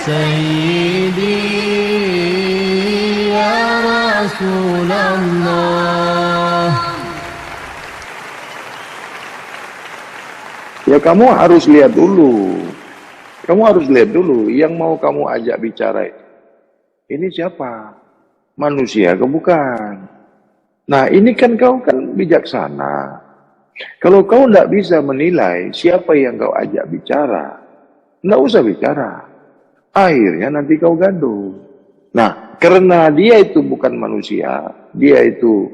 سيدي يا رسول الله. Ya kamu harus lihat dulu. Kamu harus lihat dulu yang mau kamu ajak bicara ini siapa? Manusia ke bukan? Nah ini kan kau kan bijaksana. Kalau kau tidak bisa menilai siapa yang kau ajak bicara, tidak usah bicara. Akhirnya nanti kau gaduh. Nah karena dia itu bukan manusia, dia itu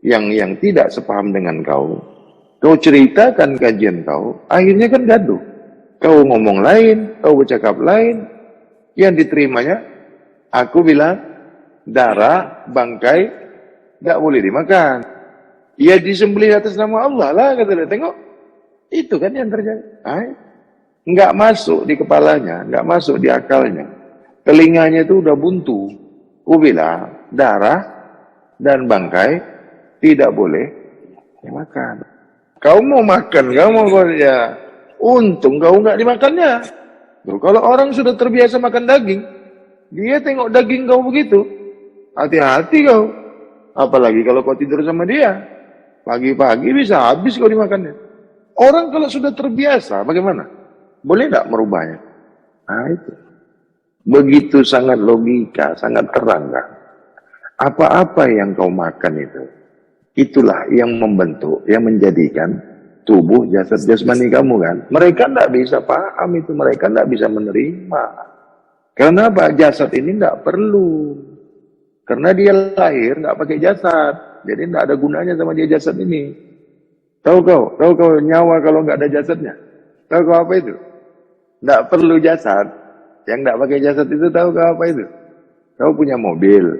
yang tidak sepaham dengan kau. Kau ceritakan kajian kau, akhirnya kan gaduh. Kau ngomong lain, kau bercakap lain, yang diterimanya, aku bilang, darah, bangkai, gak boleh dimakan. Ya disembelih atas nama Allah lah, kata dia. Tengok, itu kan yang terjadi. Nggak masuk di kepalanya, nggak masuk di akalnya. Telinganya itu udah buntu. Aku bilang, darah dan bangkai tidak boleh dimakan. Kau mau makan, kau mau ya, untung kau nggak dimakannya. Tuh, kalau orang sudah terbiasa makan daging, dia tengok daging kau begitu, hati-hati kau. Apalagi kalau kau tidur sama dia, pagi-pagi bisa habis kau dimakannya. Orang kalau sudah terbiasa, bagaimana? Boleh nggak merubahnya? Nah itu. Begitu sangat logika, sangat terang kan? Apa-apa yang kau makan itu, itulah yang membentuk, yang menjadikan tubuh jasad jasmani kamu kan. Mereka tidak bisa paham itu, mereka tidak bisa menerima. Karena apa? Jasad ini tidak perlu. Karena dia lahir nggak pakai jasad, jadi tidak ada gunanya sama dia jasad ini. Tahu kau nyawa kalau nggak ada jasadnya? Tahu kau apa itu? Tidak perlu jasad. Yang tidak pakai jasad itu tahu kau apa itu? Kau punya mobil,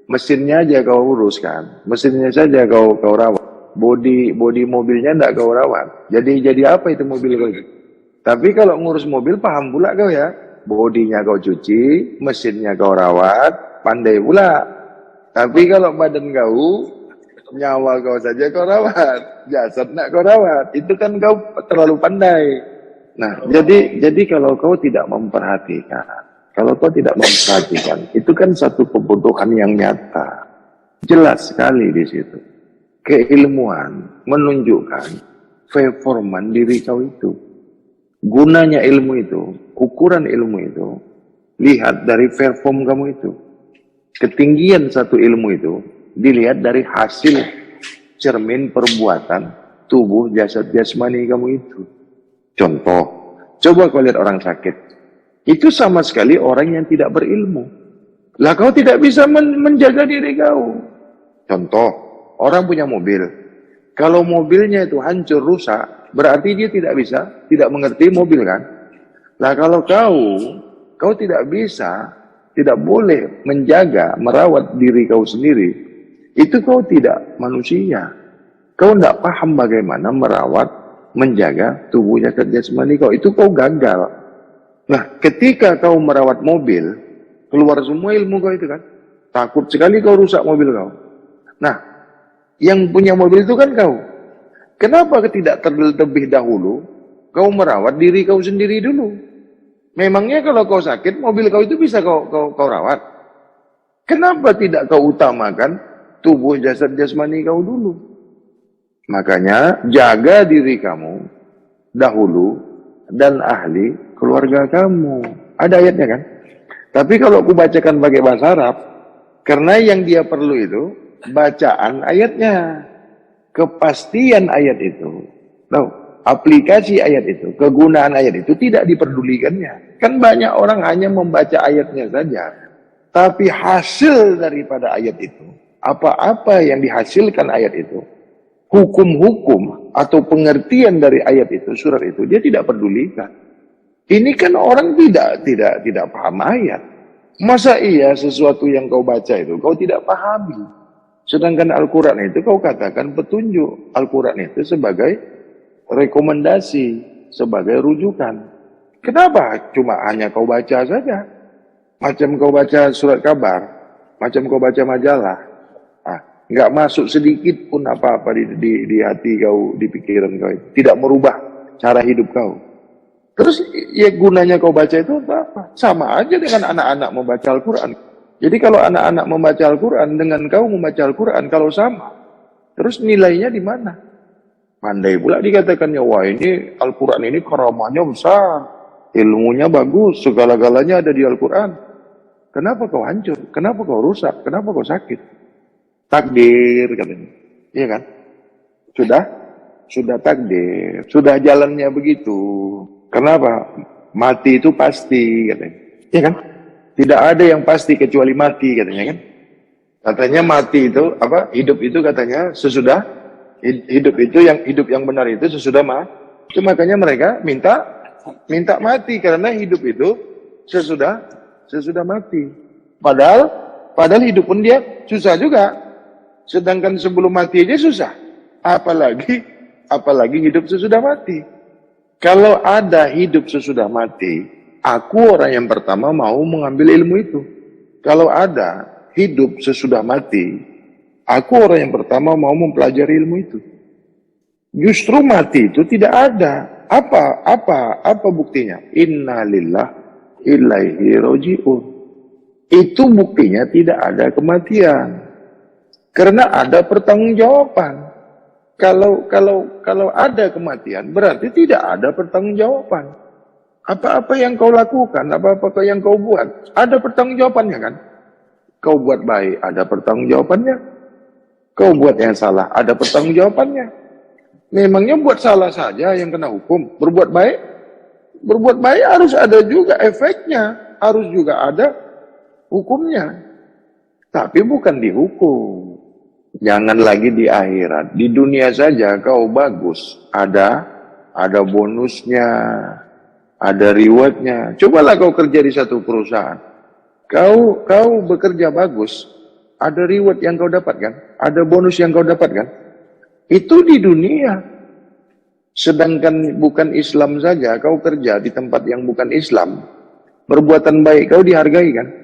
mesinnya aja kau uruskan, mesinnya saja kau rawat. Bodi mobilnya tidak kau rawat. Jadi apa itu mobil kau itu? Tapi kalau ngurus mobil paham pula kau ya. Bodinya kau cuci, mesinnya kau rawat, pandai pula. Tapi kalau badan kau, nyawa kau saja kau rawat, jasad nak kau rawat, itu kan kau terlalu pandai. Nah, jadi kalau kau tidak memperhatikan, itu kan satu kebutuhan yang nyata. Jelas sekali di situ. Keilmuan menunjukkan performan diri kau itu. Gunanya ilmu itu, ukuran ilmu itu, lihat dari perform kamu itu. Ketinggian satu ilmu itu dilihat dari hasil cermin perbuatan tubuh jasad jasmani kamu itu. Contoh, coba kau lihat orang sakit. Itu sama sekali orang yang tidak berilmu. Lah kau tidak bisa menjaga diri kau. Contoh, orang punya mobil. Kalau mobilnya itu hancur, rusak, berarti dia tidak mengerti mobil kan? Lah kalau kau tidak bisa, tidak boleh menjaga, merawat diri kau sendiri, itu kau tidak manusia. Kau tidak paham bagaimana merawat, menjaga tubuh jasad jasmani kau, itu kau gagal. Nah, ketika kau merawat mobil, keluar semua ilmu kau itu kan. Takut sekali kau rusak mobil kau. Nah, yang punya mobil itu kan kau. Kenapa tidak terlebih dahulu kau merawat diri kau sendiri dulu? Memangnya kalau kau sakit, mobil kau itu bisa kau rawat? Kenapa tidak kau utamakan tubuh jasad jasmani kau dulu? Makanya jaga diri kamu dahulu dan ahli keluarga kamu. Ada ayatnya kan? Tapi kalau aku bacakan pakai bahasa Arab, karena yang dia perlu itu bacaan ayatnya, kepastian ayat itu, tahu? Aplikasi ayat itu, kegunaan ayat itu tidak diperdulikannya. Kan banyak orang hanya membaca ayatnya saja, tapi hasil daripada ayat itu, apa-apa yang dihasilkan ayat itu, hukum-hukum atau pengertian dari ayat itu, surat itu, dia tidak pedulikan. Ini kan orang tidak paham ayat. Masa iya sesuatu yang kau baca itu kau tidak pahami? Sedangkan Al-Quran itu kau katakan petunjuk. Al-Quran itu sebagai rekomendasi, sebagai rujukan. Kenapa cuma hanya kau baca saja? Macam kau baca surat kabar, macam kau baca majalah. Nggak masuk sedikit pun apa-apa di hati kau, di pikiran kau. Tidak merubah cara hidup kau. Terus ya gunanya kau baca itu untuk apa? Sama aja dengan anak-anak membaca Al-Quran. Jadi kalau anak-anak membaca Al-Quran dengan kau membaca Al-Quran, kalau sama, terus nilainya di mana? Pandai pula dikatakannya, wah ini Al-Quran ini karamahnya besar, ilmunya bagus, segala-galanya ada di Al-Quran. Kenapa kau hancur? Kenapa kau rusak? Kenapa kau sakit? Takdir katanya. Iya kan? Sudah takdir, sudah jalannya begitu. Kenapa? Mati itu pasti katanya. Iya kan? Tidak ada yang pasti kecuali mati katanya kan? Katanya mati itu apa? Hidup itu katanya sesudah hidup itu hidup yang benar itu sesudah mati. Itu makanya mereka minta mati karena hidup itu sesudah mati. Padahal hidup pun dia susah juga. Sedangkan sebelum mati aja susah. Apalagi hidup sesudah mati. Kalau ada hidup sesudah mati, aku orang yang pertama mau mengambil ilmu itu. Kalau ada hidup sesudah mati, aku orang yang pertama mau mempelajari ilmu itu. Justru mati itu tidak ada. Apa buktinya? Innalillah ilaihi roji'un. Itu buktinya tidak ada kematian. Karena ada pertanggungjawaban. Kalau ada kematian, berarti tidak ada pertanggungjawaban. Apa-apa yang kau lakukan, apa-apa yang kau buat, ada pertanggungjawabannya kan? Kau buat baik, ada pertanggungjawabannya. Kau buat yang salah, ada pertanggungjawabannya. Memangnya buat salah saja yang kena hukum? Berbuat baik harus ada juga efeknya, harus juga ada hukumnya. Tapi bukan dihukum. Jangan lagi di akhirat. Di dunia saja kau bagus. Ada bonusnya. Ada rewardnya. Cobalah kau kerja di satu perusahaan. Kau bekerja bagus. Ada reward yang kau dapatkan. Ada bonus yang kau dapatkan. Itu di dunia. Sedangkan bukan Islam saja. Kau kerja di tempat yang bukan Islam. Perbuatan baik kau dihargai kan.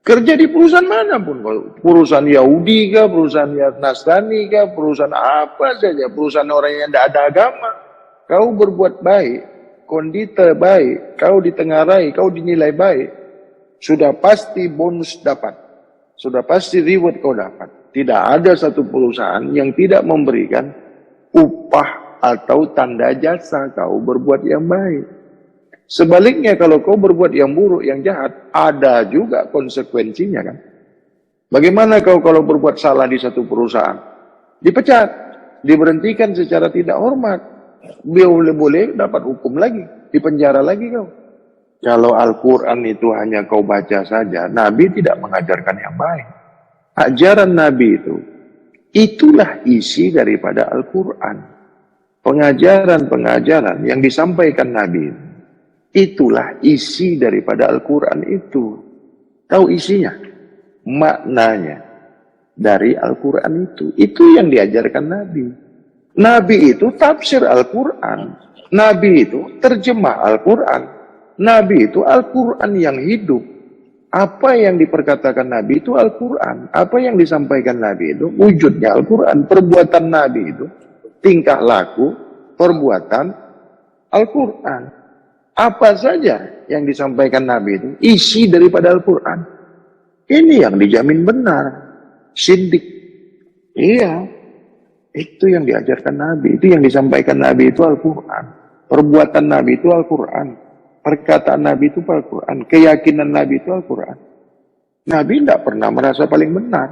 Kerja di perusahaan manapun, perusahaan Yahudi kah, perusahaan Nasrani kah, perusahaan apa saja, perusahaan orang yang tidak ada agama. Kau berbuat baik, kondite baik, kau ditengarai, kau dinilai baik, sudah pasti bonus dapat, sudah pasti reward kau dapat. Tidak ada satu perusahaan yang tidak memberikan upah atau tanda jasa kau berbuat yang baik. Sebaliknya kalau kau berbuat yang buruk, yang jahat, ada juga konsekuensinya kan. Bagaimana kau kalau berbuat salah di satu perusahaan? Dipecat, diberhentikan secara tidak hormat. Boleh dapat hukum lagi, dipenjara lagi kau. Kalau Al-Quran itu hanya kau baca saja, Nabi tidak mengajarkan yang baik. Ajaran Nabi itulah isi daripada Al-Quran. Pengajaran-pengajaran yang disampaikan Nabi itulah isi daripada Al-Quran itu. Tahu isinya? Maknanya dari Al-Quran itu. Itu yang diajarkan Nabi. Nabi itu tafsir Al-Quran. Nabi itu terjemah Al-Quran. Nabi itu Al-Quran yang hidup. Apa yang diperkatakan Nabi itu Al-Quran. Apa yang disampaikan Nabi itu wujudnya Al-Quran. Perbuatan Nabi itu tingkah laku, perbuatan Al-Quran. Apa saja yang disampaikan Nabi itu isi daripada Al-Quran. Ini yang dijamin benar. Siddiq. Iya. Itu yang diajarkan Nabi. Itu yang disampaikan Nabi itu Al-Quran. Perbuatan Nabi itu Al-Quran. Perkataan Nabi itu Al-Quran. Keyakinan Nabi itu Al-Quran. Nabi tidak pernah merasa paling benar.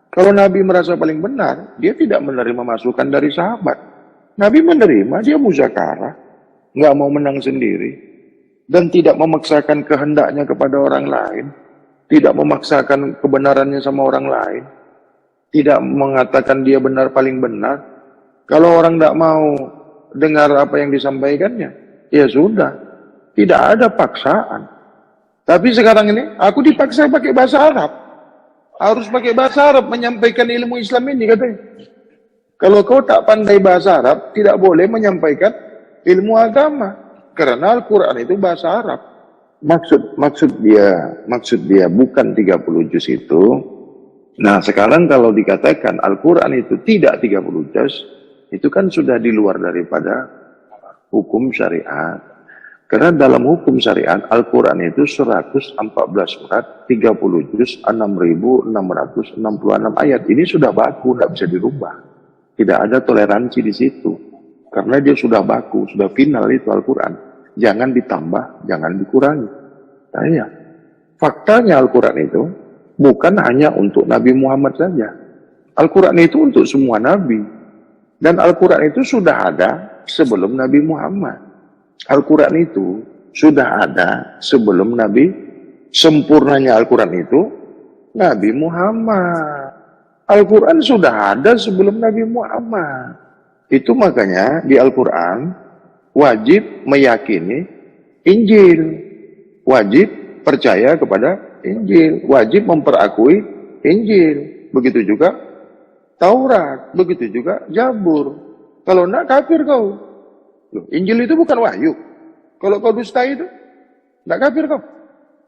Kalau Nabi merasa paling benar, dia tidak menerima masukan dari sahabat. Nabi menerima, dia muzakarah. Nggak mau menang sendiri, dan tidak memaksakan kehendaknya kepada orang lain, tidak memaksakan kebenarannya sama orang lain, tidak mengatakan dia benar paling benar. Kalau orang tidak mau dengar apa yang disampaikannya, ya sudah, tidak ada paksaan. Tapi sekarang ini, aku dipaksa pakai bahasa Arab, harus pakai bahasa Arab menyampaikan ilmu Islam ini katanya. Kalau kau tak pandai bahasa Arab, tidak boleh menyampaikan ilmu agama, karena Al-Quran itu bahasa Arab. Maksud dia bukan 30 juz itu. Nah sekarang kalau dikatakan Al-Quran itu tidak 30 juz, itu kan sudah di luar daripada hukum syariat. Karena dalam hukum syariat, Al-Quran itu 114 surat, 30 juz, 6.666 ayat. Ini sudah baku, tidak bisa dirubah. Tidak ada toleransi di situ. Karena dia sudah baku, sudah final itu Al-Quran. Jangan ditambah, jangan dikurangi. Nah, ya. Faktanya Al-Quran itu bukan hanya untuk Nabi Muhammad saja. Al-Quran itu untuk semua Nabi. Dan Al-Quran itu sudah ada sebelum Nabi Muhammad. Al-Quran itu sudah ada sebelum Nabi. Sempurnanya Al-Quran itu Nabi Muhammad. Al-Quran sudah ada sebelum Nabi Muhammad. Itu makanya di Al-Quran wajib meyakini Injil. Wajib percaya kepada Injil. Wajib memperakui Injil. Begitu juga Taurat. Begitu juga Zabur. Kalau enggak kafir kau. Loh, Injil itu bukan wahyu. Kalau kau dusta itu, enggak kafir kau.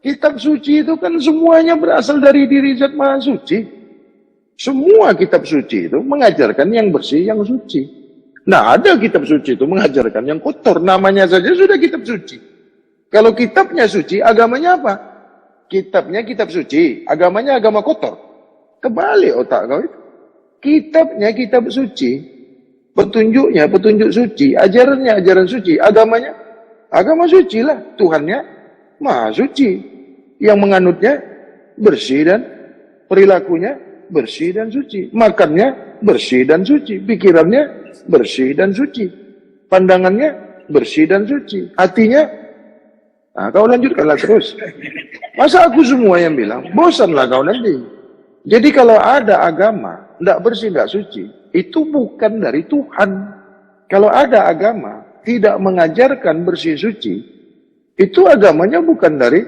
Kitab suci itu kan semuanya berasal dari diri Zat Maha Suci. Semua kitab suci itu mengajarkan yang bersih, yang suci. Nah, ada kitab suci itu mengajarkan yang kotor. Namanya saja sudah kitab suci. Kalau kitabnya suci, agamanya apa? Kitabnya kitab suci, agamanya agama kotor. Kebalik otak kau itu. Kitabnya kitab suci. Petunjuknya petunjuk suci, ajarannya ajaran suci, agamanya agama suci lah, Tuhannya Maha Suci, yang menganutnya bersih dan perilakunya bersih dan suci, makannya bersih dan suci, pikirannya bersih dan suci, pandangannya bersih dan suci, hatinya. Nah, kau lanjutkanlah terus. Masa aku semua yang bilang, bosanlah kau nanti. Jadi kalau ada agama tidak bersih, tidak suci, itu bukan dari Tuhan. Kalau ada agama tidak mengajarkan bersih suci, itu agamanya bukan dari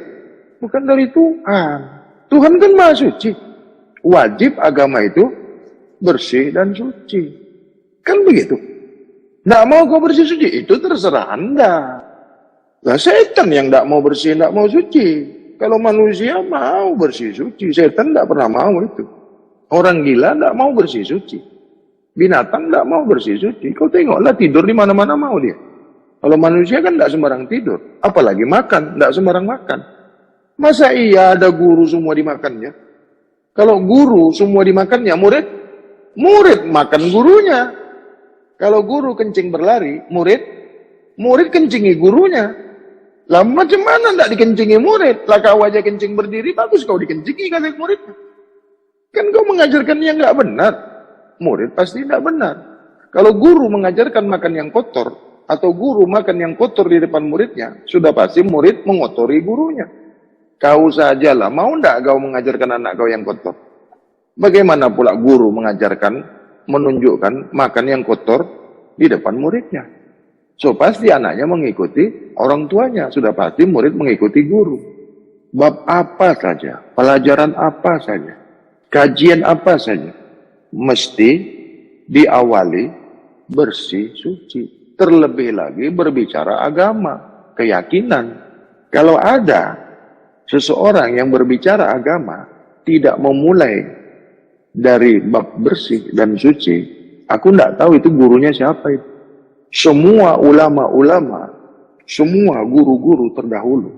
Tuhan. Tuhan kan Maha Suci. Wajib agama itu bersih dan suci. Kan begitu. Tidak mau kau bersih suci, itu terserah Anda. Nah, setan yang tidak mau bersih, tidak mau suci. Kalau manusia mau bersih suci, setan tidak pernah mau itu. Orang gila tidak mau bersih suci. Binatang tidak mau bersih suci. Kau tengoklah tidur di mana-mana mau dia. Kalau manusia kan tidak sembarang tidur. Apalagi makan, tidak sembarang makan. Masa iya ada guru semua dimakannya? Kalau guru semua dimakannya, murid makan gurunya. Kalau guru kencing berlari, murid kencingi gurunya. Lah macam mana tidak dikencingi murid? Lah kau aja kencing berdiri, bagus kau dikencingi kata muridnya. Kan kau mengajarkan yang nggak benar. Murid pasti tidak benar. Kalau guru mengajarkan makan yang kotor, atau guru makan yang kotor di depan muridnya, sudah pasti murid mengotori gurunya. Kau sajalah, mau tidak kau mengajarkan anak kau yang kotor? Bagaimana pula guru mengajarkan, menunjukkan makan yang kotor di depan muridnya? So pasti anaknya mengikuti orang tuanya, sudah pasti murid mengikuti guru. Bab apa saja, pelajaran apa saja, kajian apa saja, mesti diawali bersih suci. Terlebih lagi berbicara agama, keyakinan. Kalau ada seseorang yang berbicara agama tidak memulai dari bab bersih dan suci, aku tidak tahu itu gurunya siapa itu. Semua ulama-ulama, semua guru-guru terdahulu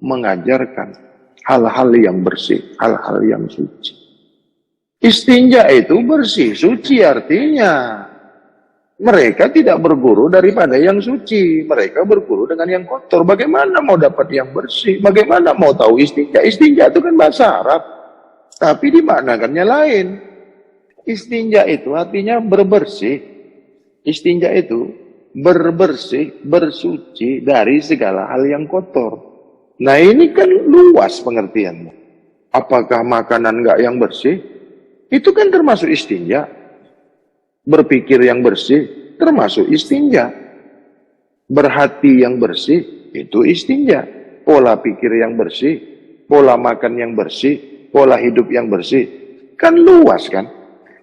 mengajarkan hal-hal yang bersih, hal-hal yang suci. Istinja itu bersih, suci artinya. Mereka tidak berguru daripada yang suci. Mereka berguru dengan yang kotor. Bagaimana mau dapat yang bersih? Bagaimana mau tahu istinja? Istinja itu kan bahasa Arab. Tapi dimaknakannya lain. Istinja itu artinya berbersih. Istinja itu berbersih, bersuci dari segala hal yang kotor. Nah ini kan luas pengertiannya. Apakah makanan enggak yang bersih? Itu kan termasuk istinja. Berpikir yang bersih termasuk istinja. Berhati yang bersih itu istinja. Pola pikir yang bersih, pola makan yang bersih, pola hidup yang bersih. Kan luas kan?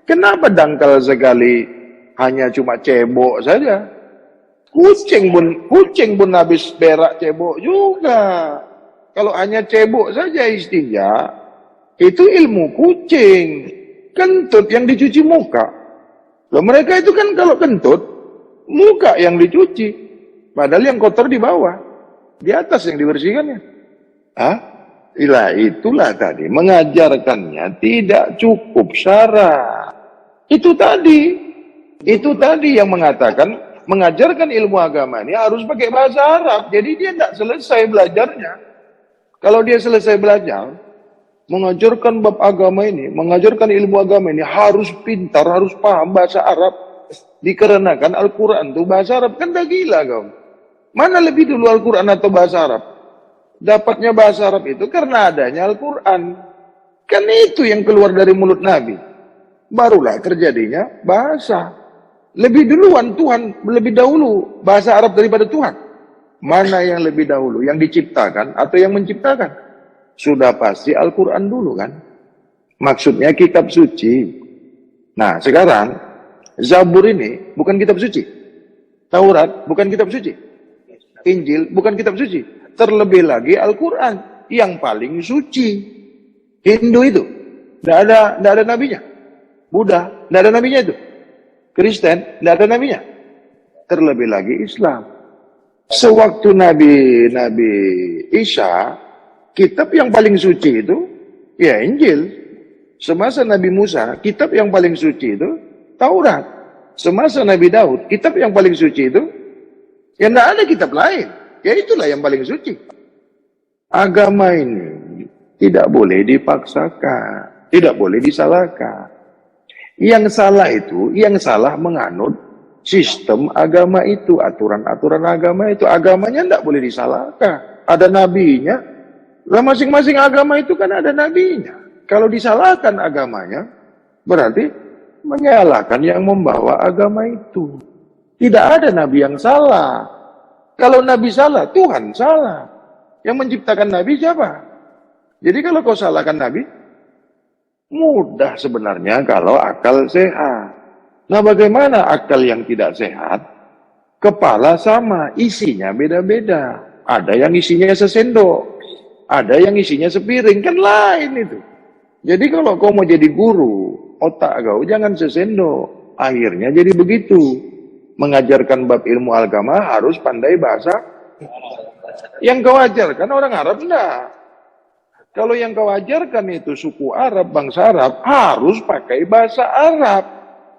Kenapa dangkal sekali hanya cuma cebok saja? Kucing pun habis berak cebok juga. Kalau hanya cebok saja istinja, itu ilmu kucing. Kentut yang dicuci muka. Loh mereka itu kan kalau kentut, muka yang dicuci. Padahal yang kotor di bawah. Di atas yang dibersihkannya. Hah? Itulah tadi. Mengajarkannya tidak cukup syarat. Itu tadi yang mengatakan mengajarkan ilmu agama ini harus pakai bahasa Arab. Jadi dia tidak selesai belajarnya. Kalau dia selesai belajar, mengajarkan bab agama ini, mengajarkan ilmu agama ini harus pintar, harus paham bahasa Arab. Dikarenakan Al-Quran itu bahasa Arab. Kan dah gila kau. Mana lebih dulu Al-Quran atau bahasa Arab? Dapatnya bahasa Arab itu karena adanya Al-Quran. Kan itu yang keluar dari mulut Nabi. Barulah terjadinya bahasa. Lebih duluan Tuhan, lebih dahulu bahasa Arab daripada Tuhan. Mana yang lebih dahulu? Yang diciptakan atau yang menciptakan? Sudah pasti Al-Quran dulu kan? Maksudnya kitab suci. Nah sekarang Zabur ini bukan kitab suci. Taurat bukan kitab suci. Injil bukan kitab suci. Terlebih lagi Al-Quran yang paling suci. Hindu itu tidak ada nabinya. Buddha tidak ada nabinya itu. Kristen tidak ada nabinya. Terlebih lagi Islam. Sewaktu Nabi Isa, kitab yang paling suci itu ya Injil. Semasa Nabi Musa, kitab yang paling suci itu Taurat. Semasa Nabi Daud, kitab yang paling suci itu ya tidak ada kitab lain. Ya itulah yang paling suci. Agama ini tidak boleh dipaksakan, tidak boleh disalahkan. Yang salah itu, yang salah menganut sistem agama itu, aturan-aturan agama itu. Agamanya tidak boleh disalahkan. Ada nabinya. Lah masing-masing agama itu kan ada nabinya. Kalau disalahkan agamanya, berarti menyalahkan yang membawa agama itu. Tidak ada nabi yang salah. Kalau nabi salah, Tuhan salah. Yang menciptakan nabi siapa? Jadi kalau kau salahkan nabi, mudah sebenarnya kalau akal sehat. Nah bagaimana akal yang tidak sehat? Kepala sama, isinya beda-beda. Ada yang isinya sesendok, ada yang isinya sepiring, kan lain itu. Jadi kalau kau mau jadi guru, otak kau jangan sesendok. Akhirnya jadi begitu. Mengajarkan bab ilmu agama harus pandai bahasa. Yang kau ajarkan orang Arab enggak. Kalau yang kau ajarkan itu suku Arab, bangsa Arab, harus pakai bahasa Arab.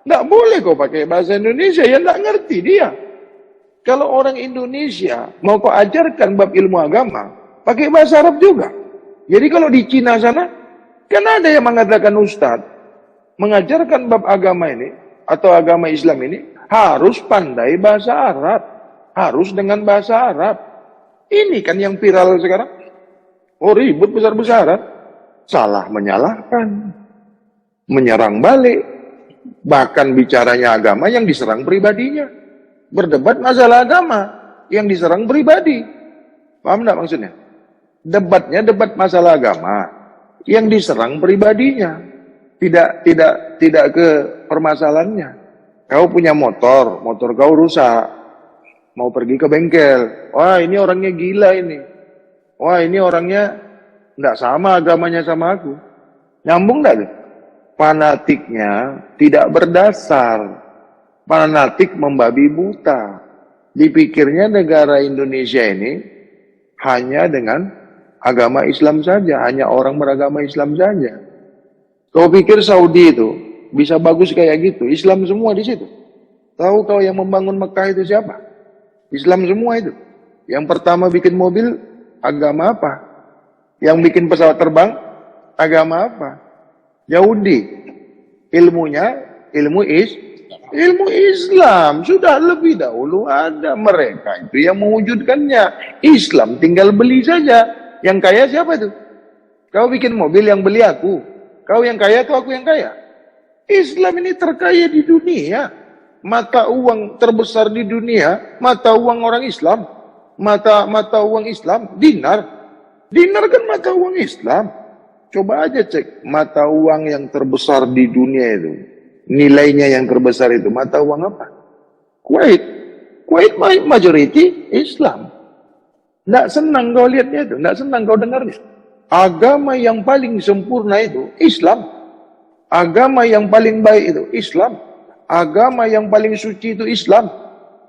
Enggak boleh kau pakai bahasa Indonesia, ya enggak ngerti dia. Kalau orang Indonesia mau kau ajarkan bab ilmu agama, pakai bahasa Arab juga. Jadi kalau di Cina sana, kan ada yang mengatakan Ustadz, mengajarkan bab agama ini, atau agama Islam ini, harus pandai bahasa Arab. Harus dengan bahasa Arab. Ini kan yang viral sekarang. Oh ribut besar-besaran. Salah menyalahkan. Menyerang balik. Bahkan bicaranya agama yang diserang pribadinya. Berdebat masalah agama yang diserang pribadi. Paham enggak maksudnya? Debatnya debat masalah agama yang diserang pribadinya. Tidak ke permasalahannya. Kau punya motor kau rusak. Mau pergi ke bengkel. Wah ini orangnya gila ini. Wah ini orangnya tidak sama agamanya sama aku. Nyambung enggak tuh? Fanatiknya tidak berdasar. Fanatik membabi buta. Dipikirnya negara Indonesia ini hanya dengan agama Islam saja. Hanya orang beragama Islam saja. Kau pikir Saudi itu bisa bagus kayak gitu? Islam semua di situ. Tahu kau yang membangun Mekah itu siapa? Islam semua itu. Yang pertama bikin mobil, agama apa? Yang bikin pesawat terbang, agama apa? Yahudi. Ilmunya, ilmu Islam. Sudah lebih dahulu ada mereka itu yang mewujudkannya. Islam tinggal beli saja. Yang kaya siapa itu? Kau bikin mobil, yang beli aku. Kau yang kaya atau aku yang kaya? Islam ini terkaya di dunia. Mata uang terbesar di dunia, mata uang orang Islam. Mata uang Islam, dinar. Dinar kan mata uang Islam. Coba aja cek mata uang yang terbesar di dunia itu. Nilainya yang terbesar itu mata uang apa? Kuwait. Kuwait majority Islam. Nggak senang kau lihatnya itu, nggak senang kau dengarnya. Agama yang paling sempurna itu Islam. Agama yang paling baik itu Islam. Agama yang paling suci itu Islam.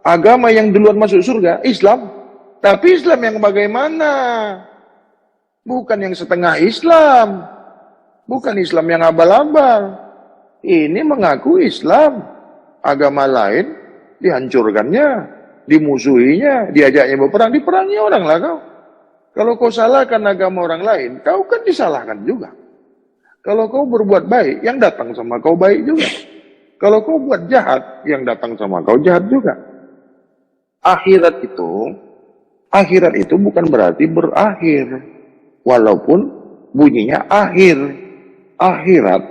Agama yang duluan masuk surga Islam. Tapi Islam yang bagaimana? Bukan yang setengah Islam. Bukan Islam yang abal-abal. Ini mengaku Islam. Agama lain dihancurkannya, dimusuhinya, diajaknya berperang, diperangi orang lah kau. Kalau kau salahkan agama orang lain, kau kan disalahkan juga. Kalau kau berbuat baik, yang datang sama kau baik juga. Kalau kau buat jahat, yang datang sama kau jahat juga. Akhirat itu bukan berarti berakhir. Walaupun bunyinya akhir. Akhirat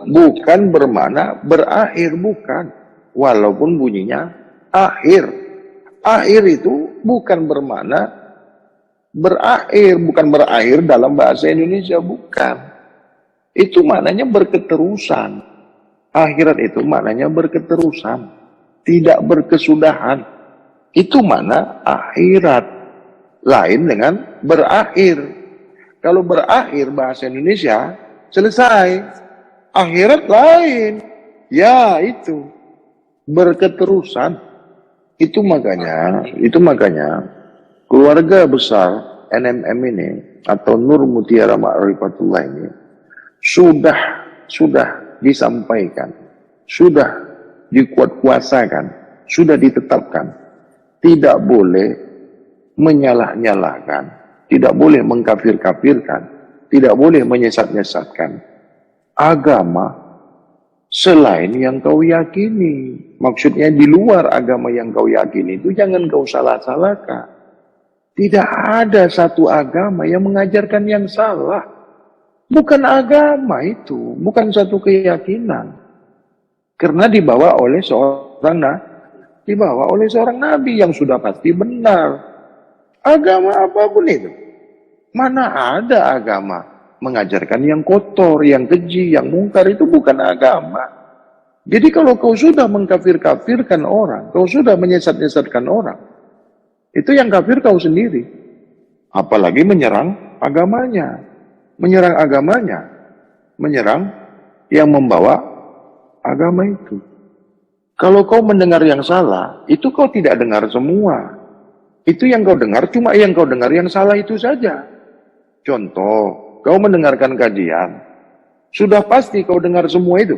bukan bermakna berakhir, bukan. Walaupun bunyinya akhir. Akhir itu bukan bermakna berakhir, bukan berakhir dalam bahasa Indonesia, bukan. Itu maknanya berketerusan. Akhirat itu maknanya berketerusan, tidak berkesudahan. Itu makna akhirat. Lain dengan berakhir. Kalau berakhir bahasa Indonesia, selesai. Akhirat lain. Ya, itu. Berketerusan. Itu makanya keluarga besar NMM ini atau Nur Mutiara Ma'rifatullah ini sudah disampaikan, sudah dikuat-kuasakan, sudah ditetapkan. Tidak boleh menyalah-nyalahkan, tidak boleh mengkafir-kafirkan, tidak boleh menyesat-nyesatkan agama selain yang kau yakini. Maksudnya di luar agama yang kau yakini itu jangan kau salah-salahkan. Tidak ada satu agama yang mengajarkan yang salah. Bukan agama itu, bukan satu keyakinan. Karena dibawa oleh seorang nabi yang sudah pasti benar. Agama apapun itu. Mana ada agama mengajarkan yang kotor, yang keji, yang mungkar, itu bukan agama. Jadi kalau kau sudah mengkafir-kafirkan orang, kau sudah menyesat-nyesatkan orang, itu yang kafir kau sendiri. Apalagi menyerang agamanya. Menyerang agamanya. Menyerang yang membawa agama itu. Kalau kau mendengar yang salah, itu kau tidak dengar semua. Itu yang kau dengar, cuma yang kau dengar yang salah itu saja. Contoh, kau mendengarkan kajian, sudah pasti kau dengar semua itu.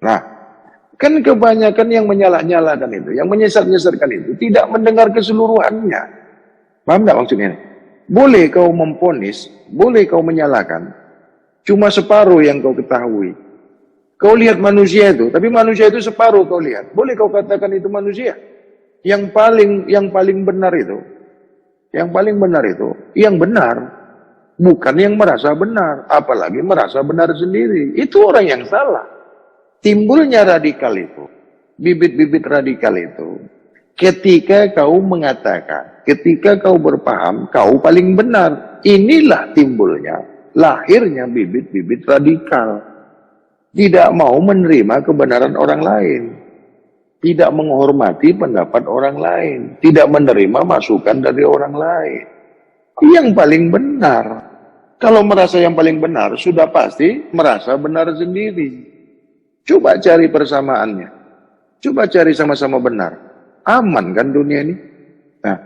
Nah, kan kebanyakan yang menyalah-nyalahkan itu, yang menyesat-nyesatkan itu, tidak mendengar keseluruhannya. Paham tak maksudnya? Boleh kau memponis, boleh kau menyalahkan, cuma separuh yang kau ketahui. Kau lihat manusia itu, tapi manusia itu separuh kau lihat. Boleh kau katakan itu manusia. Yang paling benar itu, yang benar, bukan yang merasa benar, apalagi merasa benar sendiri. Itu orang yang salah. Timbulnya radikal itu, bibit-bibit radikal itu, ketika kau mengatakan, ketika kau berpaham, kau paling benar. Inilah timbulnya, lahirnya bibit-bibit radikal. Tidak mau menerima kebenaran orang lain. Tidak menghormati pendapat orang lain. Tidak menerima masukan dari orang lain. Yang paling benar. Kalau merasa yang paling benar, sudah pasti merasa benar sendiri. Coba cari persamaannya. Coba cari sama-sama benar. Aman kan dunia ini? Nah,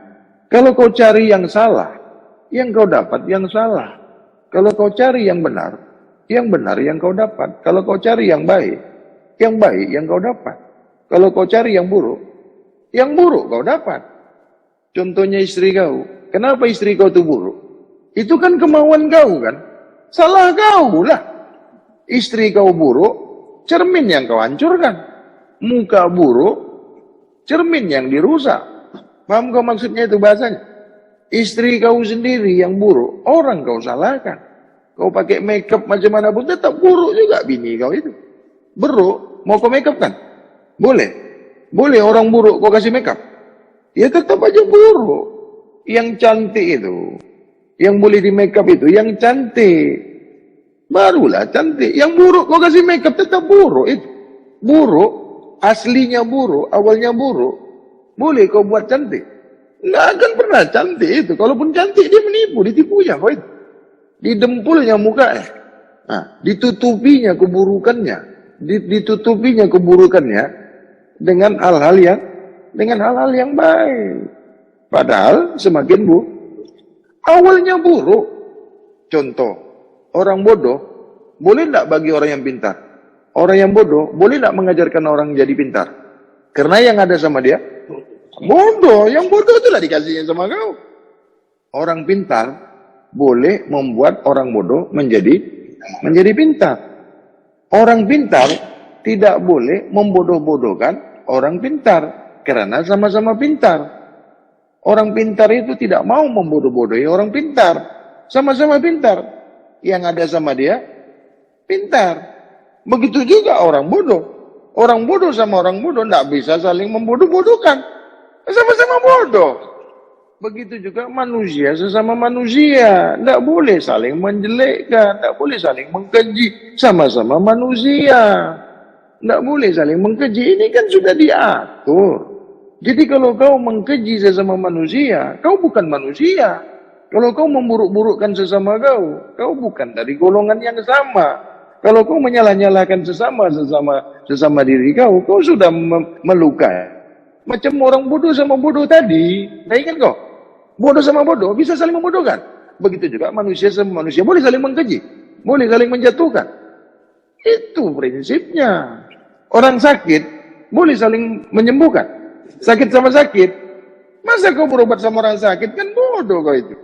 kalau kau cari yang salah, yang kau dapat yang salah. Kalau kau cari yang benar yang kau dapat. Kalau kau cari yang baik yang kau dapat. Kalau kau cari yang buruk kau dapat. Contohnya istri kau. Kenapa istri kau itu buruk? Itu kan kemauan kau kan? Salah kau lah. Istri kau buruk, cermin yang kau hancurkan. Muka buruk, cermin yang dirusak. Paham kau maksudnya itu bahasanya? Istri kau sendiri yang buruk, orang kau salahkan. Kau pakai makeup macam mana pun tetap buruk juga bini kau itu. Buruk, mau kau makeup kan? Boleh. Boleh orang buruk kau kasih makeup. Ya tetap aja buruk. Yang cantik itu, yang boleh di makeup itu, yang cantik. Barulah cantik. Yang buruk kau kasih makeup tetap buruk itu. Buruk, aslinya buruk, awalnya buruk. Boleh kau buat cantik. Nggak akan pernah cantik itu. Kalaupun cantik dia menipu, ditipunya kau itu. Didempulnya mukanya. Nah, ditutupinya keburukannya. Ditutupinya keburukannya dengan hal-hal yang baik. Padahal semakin awalnya buruk. Contoh, orang bodoh boleh tidak bagi orang yang pintar? Orang yang bodoh boleh tidak mengajarkan orang jadi pintar? Karena yang ada sama dia bodoh. Yang bodoh itulah dikasihnya sama kau. Orang pintar boleh membuat orang bodoh menjadi pintar. Orang pintar tidak boleh membodoh-bodohkan orang pintar karena sama-sama pintar. Orang pintar itu tidak mau membodoh-bodohi orang pintar. Sama-sama pintar. Yang ada sama dia pintar. Begitu juga orang bodoh. Orang bodoh sama orang bodoh tidak bisa saling membodoh-bodohkan. Sama-sama bodoh. Begitu juga manusia sesama manusia. Tidak boleh saling menjelekkan. Tidak boleh saling mengkeji. Sama-sama manusia. Tidak boleh saling mengkeji. Ini kan sudah diatur. Jadi kalau kau mengkeji sesama manusia, kau bukan manusia. Kalau kau memburuk-burukkan sesama kau bukan dari golongan yang sama. Kalau kau menyalah-nyalahkan sesama diri kau sudah melukai. Macam orang bodoh sama bodoh tadi. Nah, ingat kau? Bodoh sama bodoh bisa saling membodohkan. Begitu juga manusia sama manusia boleh saling mengkeji. Boleh saling menjatuhkan. Itu prinsipnya. Orang sakit boleh saling menyembuhkan. Sakit sama sakit. Masa kau berobat sama orang sakit? Kan bodoh kau itu.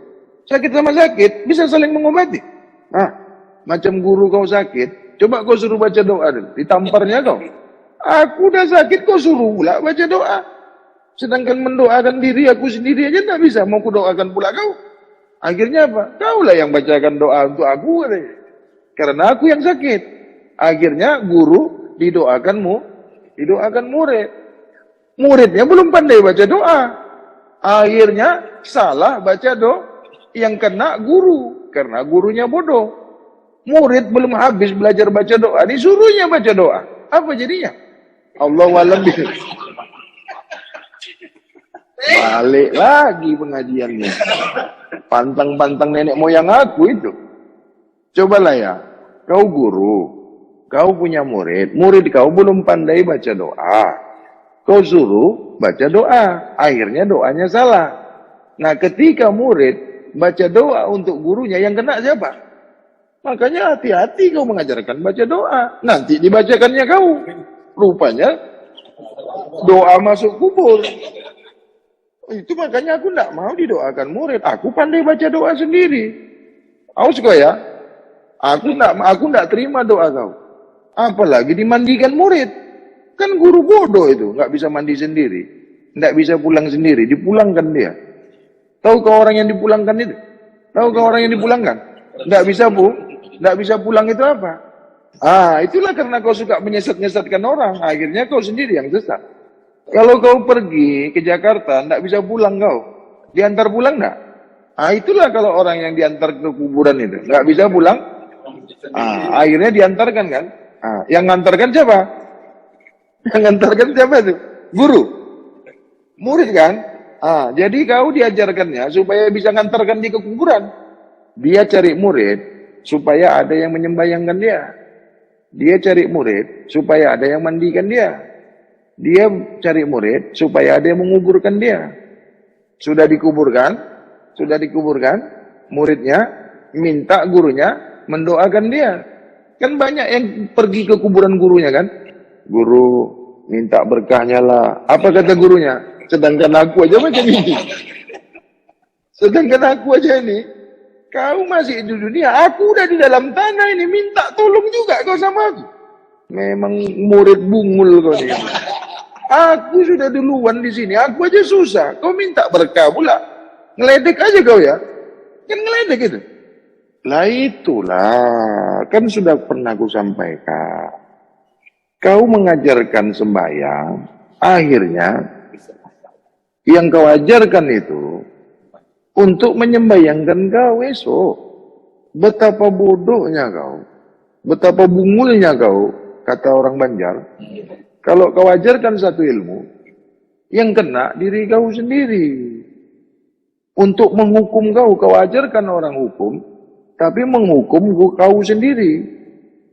Sakit sama sakit bisa saling mengobati. Nah, macam guru kau sakit, coba kau suruh baca doa. Ditamparnya kau. Aku udah sakit, kau suruh pula baca doa. Sedangkan mendoakan diri aku sendiri aja tak bisa. Mau ku doakan pula kau. Akhirnya apa? Kaulah yang bacakan doa untuk aku. Karena aku yang sakit. Akhirnya guru didoakan murid. Muridnya belum pandai baca doa. Akhirnya salah baca doa. Yang kena guru. Karena gurunya bodoh. Murid belum habis belajar baca doa. Disuruhnya baca doa. Apa jadinya? Allahualam. Balik lagi pengajiannya. Pantang-pantang nenek moyang aku itu. Cobalah ya. Kau guru. Kau punya murid. Murid kau belum pandai baca doa. Kau suruh baca doa. Akhirnya doanya salah. Nah, ketika murid baca doa untuk gurunya, yang kena siapa? Makanya hati-hati kau mengajarkan baca doa. Nanti dibacakannya kau. Rupanya doa masuk kubur. Itu makanya aku tidak mau didoakan murid. Aku pandai baca doa sendiri. Awas kau ya. Aku tidak terima doa kau. Apalagi dimandikan murid. Kan guru bodoh itu, nggak bisa mandi sendiri, nggak bisa pulang sendiri, dipulangkan dia. Tahu kau orang yang dipulangkan itu? Tahu kau orang yang dipulangkan? Nggak bisa pulang itu apa? Itulah karena kau suka menyesat-nyesatkan orang, akhirnya kau sendiri yang sesat. Kalau kau pergi ke Jakarta, nggak bisa pulang kau, diantar pulang nggak? Itulah kalau orang yang diantar ke kuburan itu, nggak bisa pulang, akhirnya diantarkan kan? Yang ngantarkan siapa? Yang ngantarkan siapa itu? Guru. Murid kan? Jadi kau diajarkannya supaya bisa ngantarkan dia ke kuburan. Dia cari murid supaya ada yang menyembayangkan dia. Dia cari murid supaya ada yang mandikan dia. Dia cari murid supaya ada yang menguburkan dia. Sudah dikuburkan, muridnya minta gurunya mendoakan dia. Kan banyak yang pergi ke kuburan gurunya kan? Guru minta berkahnya lah. Apa kata gurunya? Sedangkan aku aja macam ini. Kau masih di dunia, aku udah di dalam tanah ini. Minta tolong juga kau sama aku. Memang murid bungul kau nih. Aku sudah duluan di sini, aku aja susah. Kau minta berkah pula. Ngeledek aja kau ya. Kan ngeledek itu. Lah itulah. Kan sudah pernah aku sampaikan. Kau mengajarkan sembahyang, akhirnya yang kau ajarkan itu untuk menyembayangkan kau esok. Betapa bodohnya kau, betapa bungulnya kau, kata orang Banjar. Kalau kau ajarkan satu ilmu, yang kena diri kau sendiri. Untuk menghukum kau ajarkan orang hukum, tapi menghukum kau sendiri.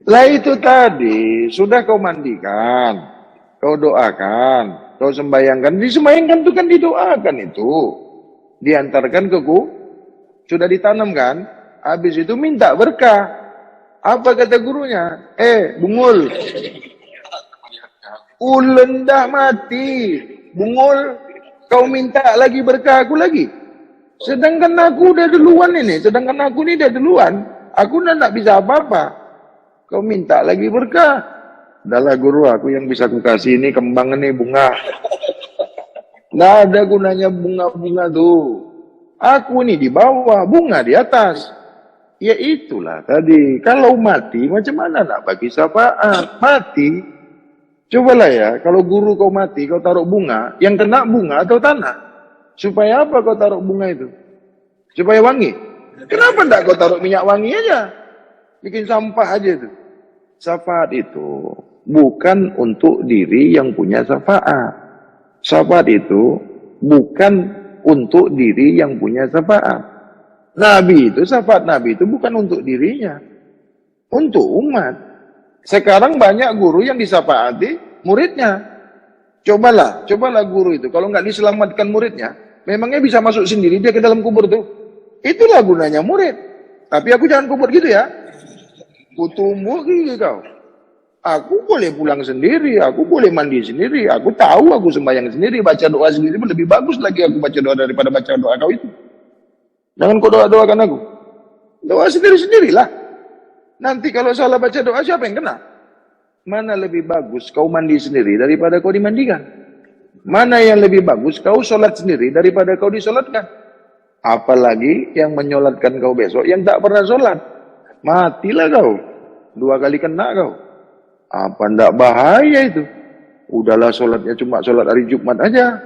Lah itu tadi, sudah kau mandikan, kau doakan, kau sembayangkan. Disembayangkan itu kan didoakan itu. diantarkan ke sudah ditanam kan? Habis itu minta berkah. Apa kata gurunya? Bungul. Ulen dah mati. Bungul, kau minta lagi berkah aku lagi. Sedangkan aku udah duluan ini. Sedangkan aku ini udah duluan. Aku udah tak bisa apa-apa. Kau minta lagi berkah. Udahlah guru, aku yang bisa aku kasih ini kembang ini bunga. Nggak ada gunanya bunga-bunga tuh. Aku ini di bawah, bunga di atas. Ya itulah tadi. Kalau mati, macam mana nak bagi syafaat? Mati. Cobalah ya, kalau guru kau mati, kau taruh bunga, yang kena bunga atau tanah? Supaya apa kau taruh bunga itu? Supaya wangi. Kenapa enggak kau taruh minyak wangi aja? Bikin sampah aja itu. Syafaat itu bukan untuk diri yang punya syafaat. Syafaat itu bukan untuk diri yang punya syafaat. Nabi itu, syafaat Nabi itu bukan untuk dirinya. Untuk umat. Sekarang banyak guru yang disyafaati muridnya. Cobalah guru itu. Kalau nggak diselamatkan muridnya, memangnya bisa masuk sendiri dia ke dalam kubur tuh. Itulah gunanya murid. Tapi aku jangan kubur gitu ya. Kutumbuh gitu kau. Aku boleh pulang sendiri, aku boleh mandi sendiri, aku tahu aku sembahyang sendiri, baca doa sendiri pun lebih bagus lagi aku baca doa daripada baca doa kau itu. Jangan kau doa-doakan aku. Doa sendiri-sendirilah. Nanti kalau salah baca doa siapa yang kena? Mana lebih bagus kau mandi sendiri daripada kau dimandikan? Mana yang lebih bagus kau sholat sendiri daripada kau disolatkan? Apalagi yang menyolatkan kau besok yang tak pernah sholat. Matilah kau. 2 kali kena kau. Apa ndak bahaya itu? Udahlah sholatnya cuma sholat hari Jumat aja.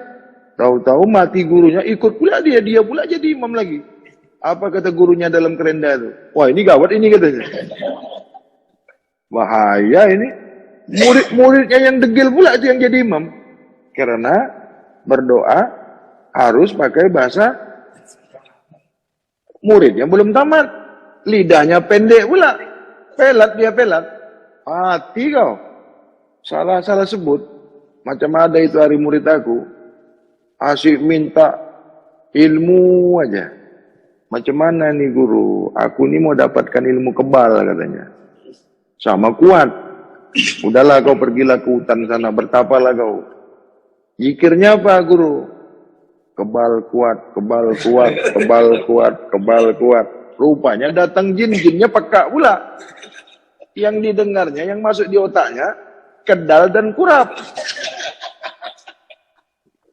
Tahu-tahu mati gurunya, ikut pula dia pula jadi imam lagi. Apa kata gurunya dalam kerenda itu? Wah ini gawat ini katanya. Bahaya ini. Murid-muridnya yang degil pula itu yang jadi imam. Karena berdoa harus pakai bahasa muridnya belum tamat. Lidahnya pendek pula. Pelat dia pelat. Mati kau. Salah sebut. Macam ada itu hari murid aku. Asyik minta ilmu aja. Macam mana nih guru? Aku ini mau dapatkan ilmu kebal katanya. Sama kuat. Udahlah kau pergilah ke hutan sana. Bertapalah kau. Zikirnya apa guru? Kebal kuat, kebal kuat, kebal kuat, kebal kuat. Rupanya datang jin-jinnya peka pula. Yang didengarnya, yang masuk di otaknya, kedal dan kurap.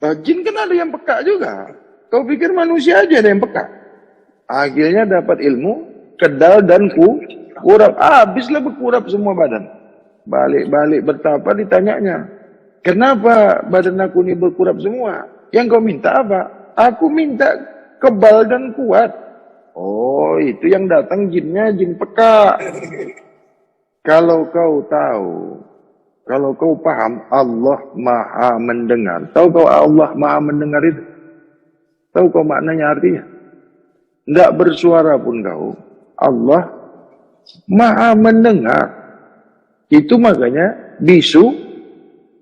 Nah, jin kan ada yang peka juga. Kau pikir manusia aja ada yang peka? Akhirnya dapat ilmu, kedal dan kurap. Habislah berkurap semua badan. Balik-balik bertapa ditanyanya. Kenapa badan aku ini berkurap semua? Yang kau minta apa? Aku minta kebal dan kuat. Oh, itu yang datang jinnya, jin peka. Kalau kau tahu, kalau kau paham, Allah Maha mendengar. Tahu kau Allah Maha mendengar itu? Tahu kau maknanya artinya? Tidak bersuara pun kau. Allah Maha mendengar. Itu makanya bisu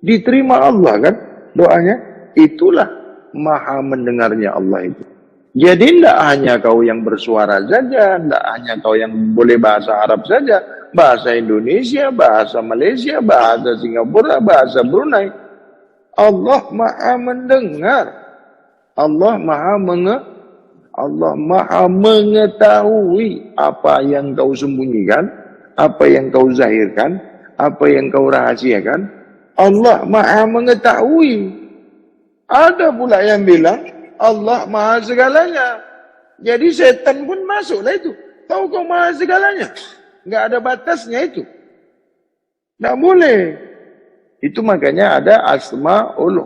diterima Allah kan doanya. Itulah Maha mendengarnya Allah itu. Jadi tidak hanya kau yang bersuara saja, tidak hanya kau yang boleh bahasa Arab saja, bahasa Indonesia, bahasa Malaysia, bahasa Singapura, bahasa Brunei. Allah Maha mendengar. Allah Maha mengetahui apa yang kau sembunyikan, apa yang kau zahirkan, apa yang kau rahasiakan. Allah Maha mengetahui. Ada pula yang bilang Allah Maha segalanya. Jadi setan pun masuklah itu. Tahu kau Maha segalanya? Nggak ada batasnya itu. Nggak boleh. Itu makanya ada Asma'ul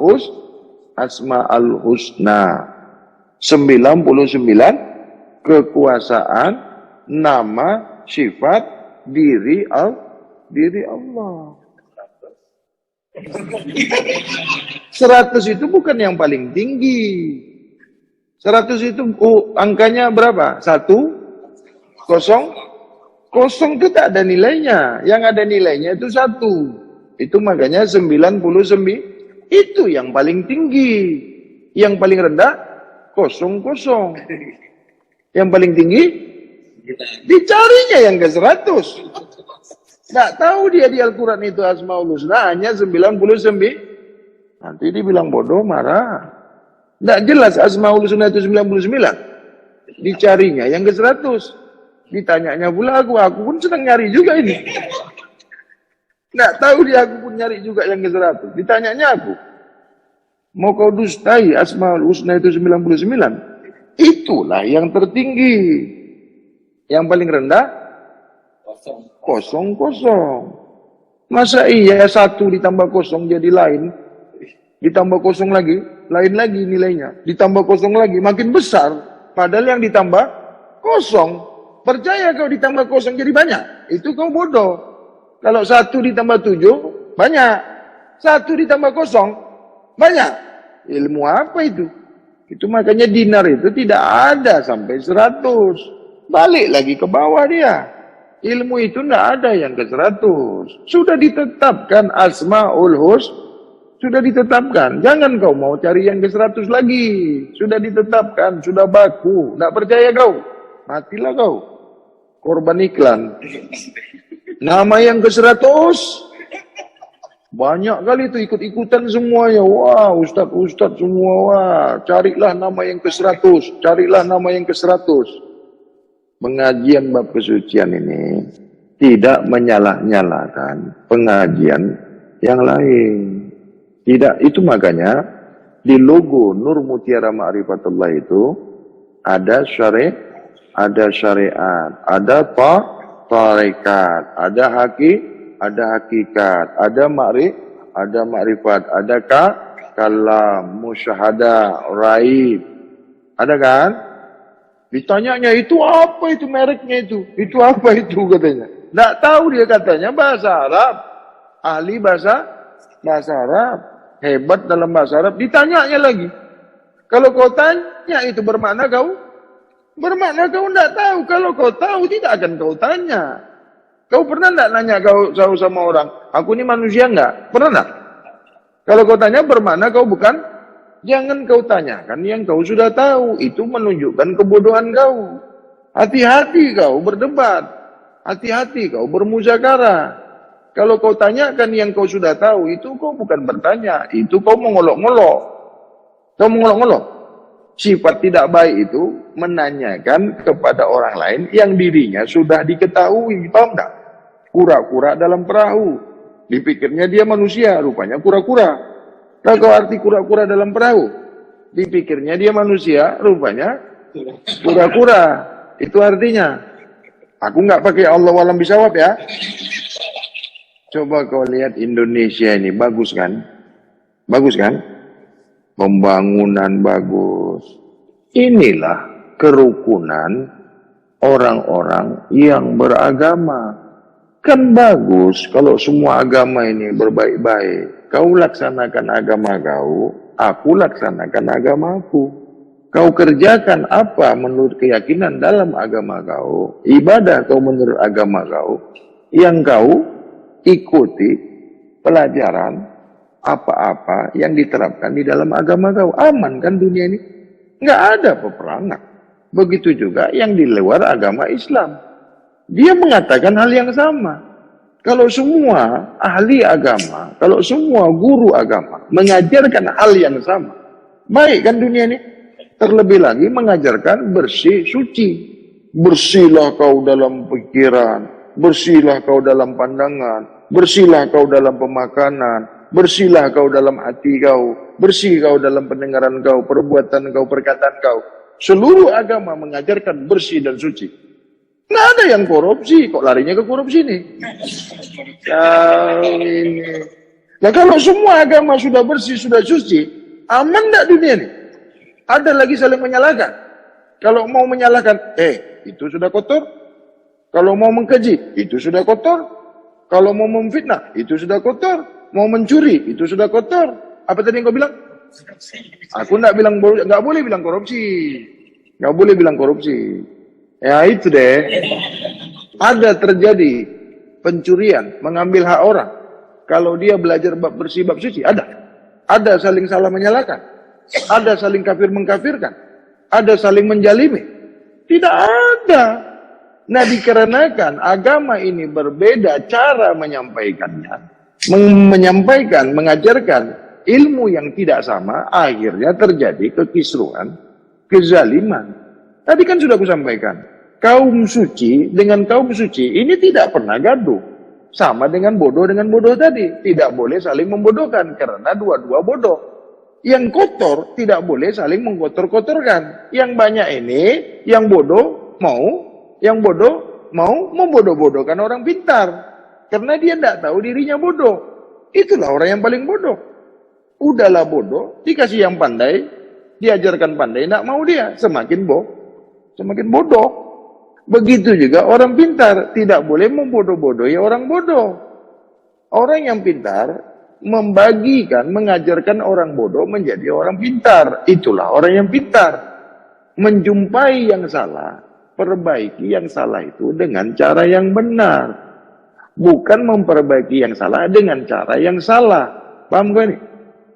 Husna. 99 kekuasaan, nama, sifat, diri Allah. 100 itu bukan yang paling tinggi. 100 itu angkanya berapa? 1, 0, 0 itu tak ada nilainya. Yang ada nilainya itu 1. Itu makanya 99. Itu yang paling tinggi. Yang paling rendah kosong-kosong. Yang paling tinggi, dicarinya yang ke 100. Nggak tahu dia di Al-Quran itu Asmaul Husna hanya 99. Nanti dibilang bodoh, marah. Nggak jelas Asmaul Husna itu 99. Dicarinya yang ke 100. Ditanyanya pula aku pun sedang nyari juga ini. Nggak tahu dia, aku pun nyari juga yang ke 100. Ditanyanya aku. Mau kau dustai Asmaul Husna itu 99? Itulah yang tertinggi. Yang paling rendah, kosong-kosong. Masa iya 1 ditambah kosong jadi lain? Ditambah kosong lagi, lain lagi nilainya. Ditambah kosong lagi, makin besar. Padahal yang ditambah kosong. Percaya kau ditambah kosong jadi banyak? Itu kau bodoh. Kalau 1 ditambah 7, banyak. 1 ditambah kosong, banyak. Ilmu apa itu? Itu makanya dinar itu tidak ada sampai 100. Balik lagi ke bawah dia. Ilmu itu tidak ada yang ke 100. Sudah ditetapkan Asmaul Husna. Sudah ditetapkan. Jangan kau mau cari yang ke 100 lagi. Sudah ditetapkan. Sudah baku. Tidak percaya kau. Matilah kau. Korban iklan. Nama yang ke 100. Banyak kali itu ikut-ikutan semuanya. Wah, ustaz-ustaz semua. Wah, carilah nama yang ke 100. Carilah nama yang ke 100. Pengajian bab kesucian ini tidak menyalah-nyalakan pengajian yang lain. Tidak, itu makanya di logo Nur Mutiara Ma'rifatullah itu ada syariat, ada tarekat, ada hakikat, ada ma'rifat, ada kalam, musyahadah, raib. Ada kan? Ditanyanya itu apa itu mereknya itu? Itu apa itu katanya? Nggak tahu dia katanya bahasa Arab. Ahli bahasa Arab. Hebat dalam bahasa Arab. Ditanyanya lagi. Kalau kau tanya itu bermakna kau? Bermakna kau nggak tahu. Kalau kau tahu tidak akan kau tanya. Kau pernah nggak nanya kau sama orang? Aku ini manusia nggak? Pernah nggak? Kalau kau tanya bermakna kau bukan? Jangan kau tanyakan yang kau sudah tahu. Itu menunjukkan kebodohan kau. Hati-hati kau berdebat. Hati-hati kau bermuzakarah. Kalau kau tanyakan yang kau sudah tahu, itu kau bukan bertanya. Itu kau mengolok-ngolok. Kau mengolok-ngolok. Sifat tidak baik itu menanyakan kepada orang lain yang dirinya sudah diketahui. Paham tak? Kura-kura dalam perahu. Dipikirnya dia manusia, rupanya kura-kura. Tahu kau arti kura-kura dalam perahu? Dipikirnya dia manusia, rupanya kura-kura. Itu artinya. Aku nggak pakai Allah walam bisawab ya. Coba kau lihat Indonesia ini, bagus kan? Bagus kan? Pembangunan bagus. Inilah kerukunan orang-orang yang beragama. Kan bagus kalau semua agama ini berbaik-baik. Kau laksanakan agama kau, aku laksanakan agamaku. Kau kerjakan apa menurut keyakinan dalam agama kau, ibadah kau menurut agama kau, yang kau ikuti pelajaran apa-apa yang diterapkan di dalam agama kau. Aman kan dunia ini? Nggak ada peperangan. Begitu juga yang di luar agama Islam. Dia mengatakan hal yang sama. Kalau semua ahli agama, kalau semua guru agama mengajarkan hal yang sama, baik kan dunia ini? Terlebih lagi mengajarkan bersih, suci. Bersihlah kau dalam pikiran, bersihlah kau dalam pandangan, bersihlah kau dalam pemakanan, bersihlah kau dalam hati kau, bersih kau dalam pendengaran kau, perbuatan kau, perkataan kau. Seluruh agama mengajarkan bersih dan suci. Nggak ada yang korupsi, kok larinya ke korupsi nih? Ini. Nah kalau semua agama sudah bersih, sudah suci, aman nggak dunia ini? Ada lagi saling menyalahkan. Kalau mau menyalahkan, itu sudah kotor. Kalau mau mengkaji, itu sudah kotor. Kalau mau memfitnah, itu sudah kotor. Mau mencuri, itu sudah kotor. Apa tadi yang kau bilang? Aku nggak boleh bilang korupsi. Nggak boleh bilang korupsi. Ya itu deh. Ada terjadi pencurian, mengambil hak orang. Kalau dia belajar bab bersih, bab suci, ada. Ada saling salah menyalahkan. Ada saling kafir mengkafirkan. Ada saling menjalimi? Tidak ada. Nah, dikarenakan agama ini berbeda cara menyampaikannya, menyampaikan, mengajarkan ilmu yang tidak sama, akhirnya terjadi kekisruhan, kezaliman. Tadi kan sudah aku sampaikan, kaum suci dengan kaum suci ini tidak pernah gaduh. Sama dengan bodoh tadi, tidak boleh saling membodohkan karena dua-dua bodoh. Yang kotor tidak boleh saling mengkotor-kotorkan. Yang banyak ini, yang bodoh mau membodoh-bodohkan orang pintar. Karena dia tidak tahu dirinya bodoh. Itulah orang yang paling bodoh. Udahlah bodoh, dikasih yang pandai, diajarkan pandai, tidak mau dia, semakin bodoh. Begitu juga orang pintar, tidak boleh membodoh-bodohi orang bodoh. Orang yang pintar membagikan, mengajarkan orang bodoh menjadi orang pintar. Itulah orang yang pintar. Menjumpai yang salah, perbaiki yang salah itu dengan cara yang benar. Bukan memperbaiki yang salah dengan cara yang salah. Paham gak ini?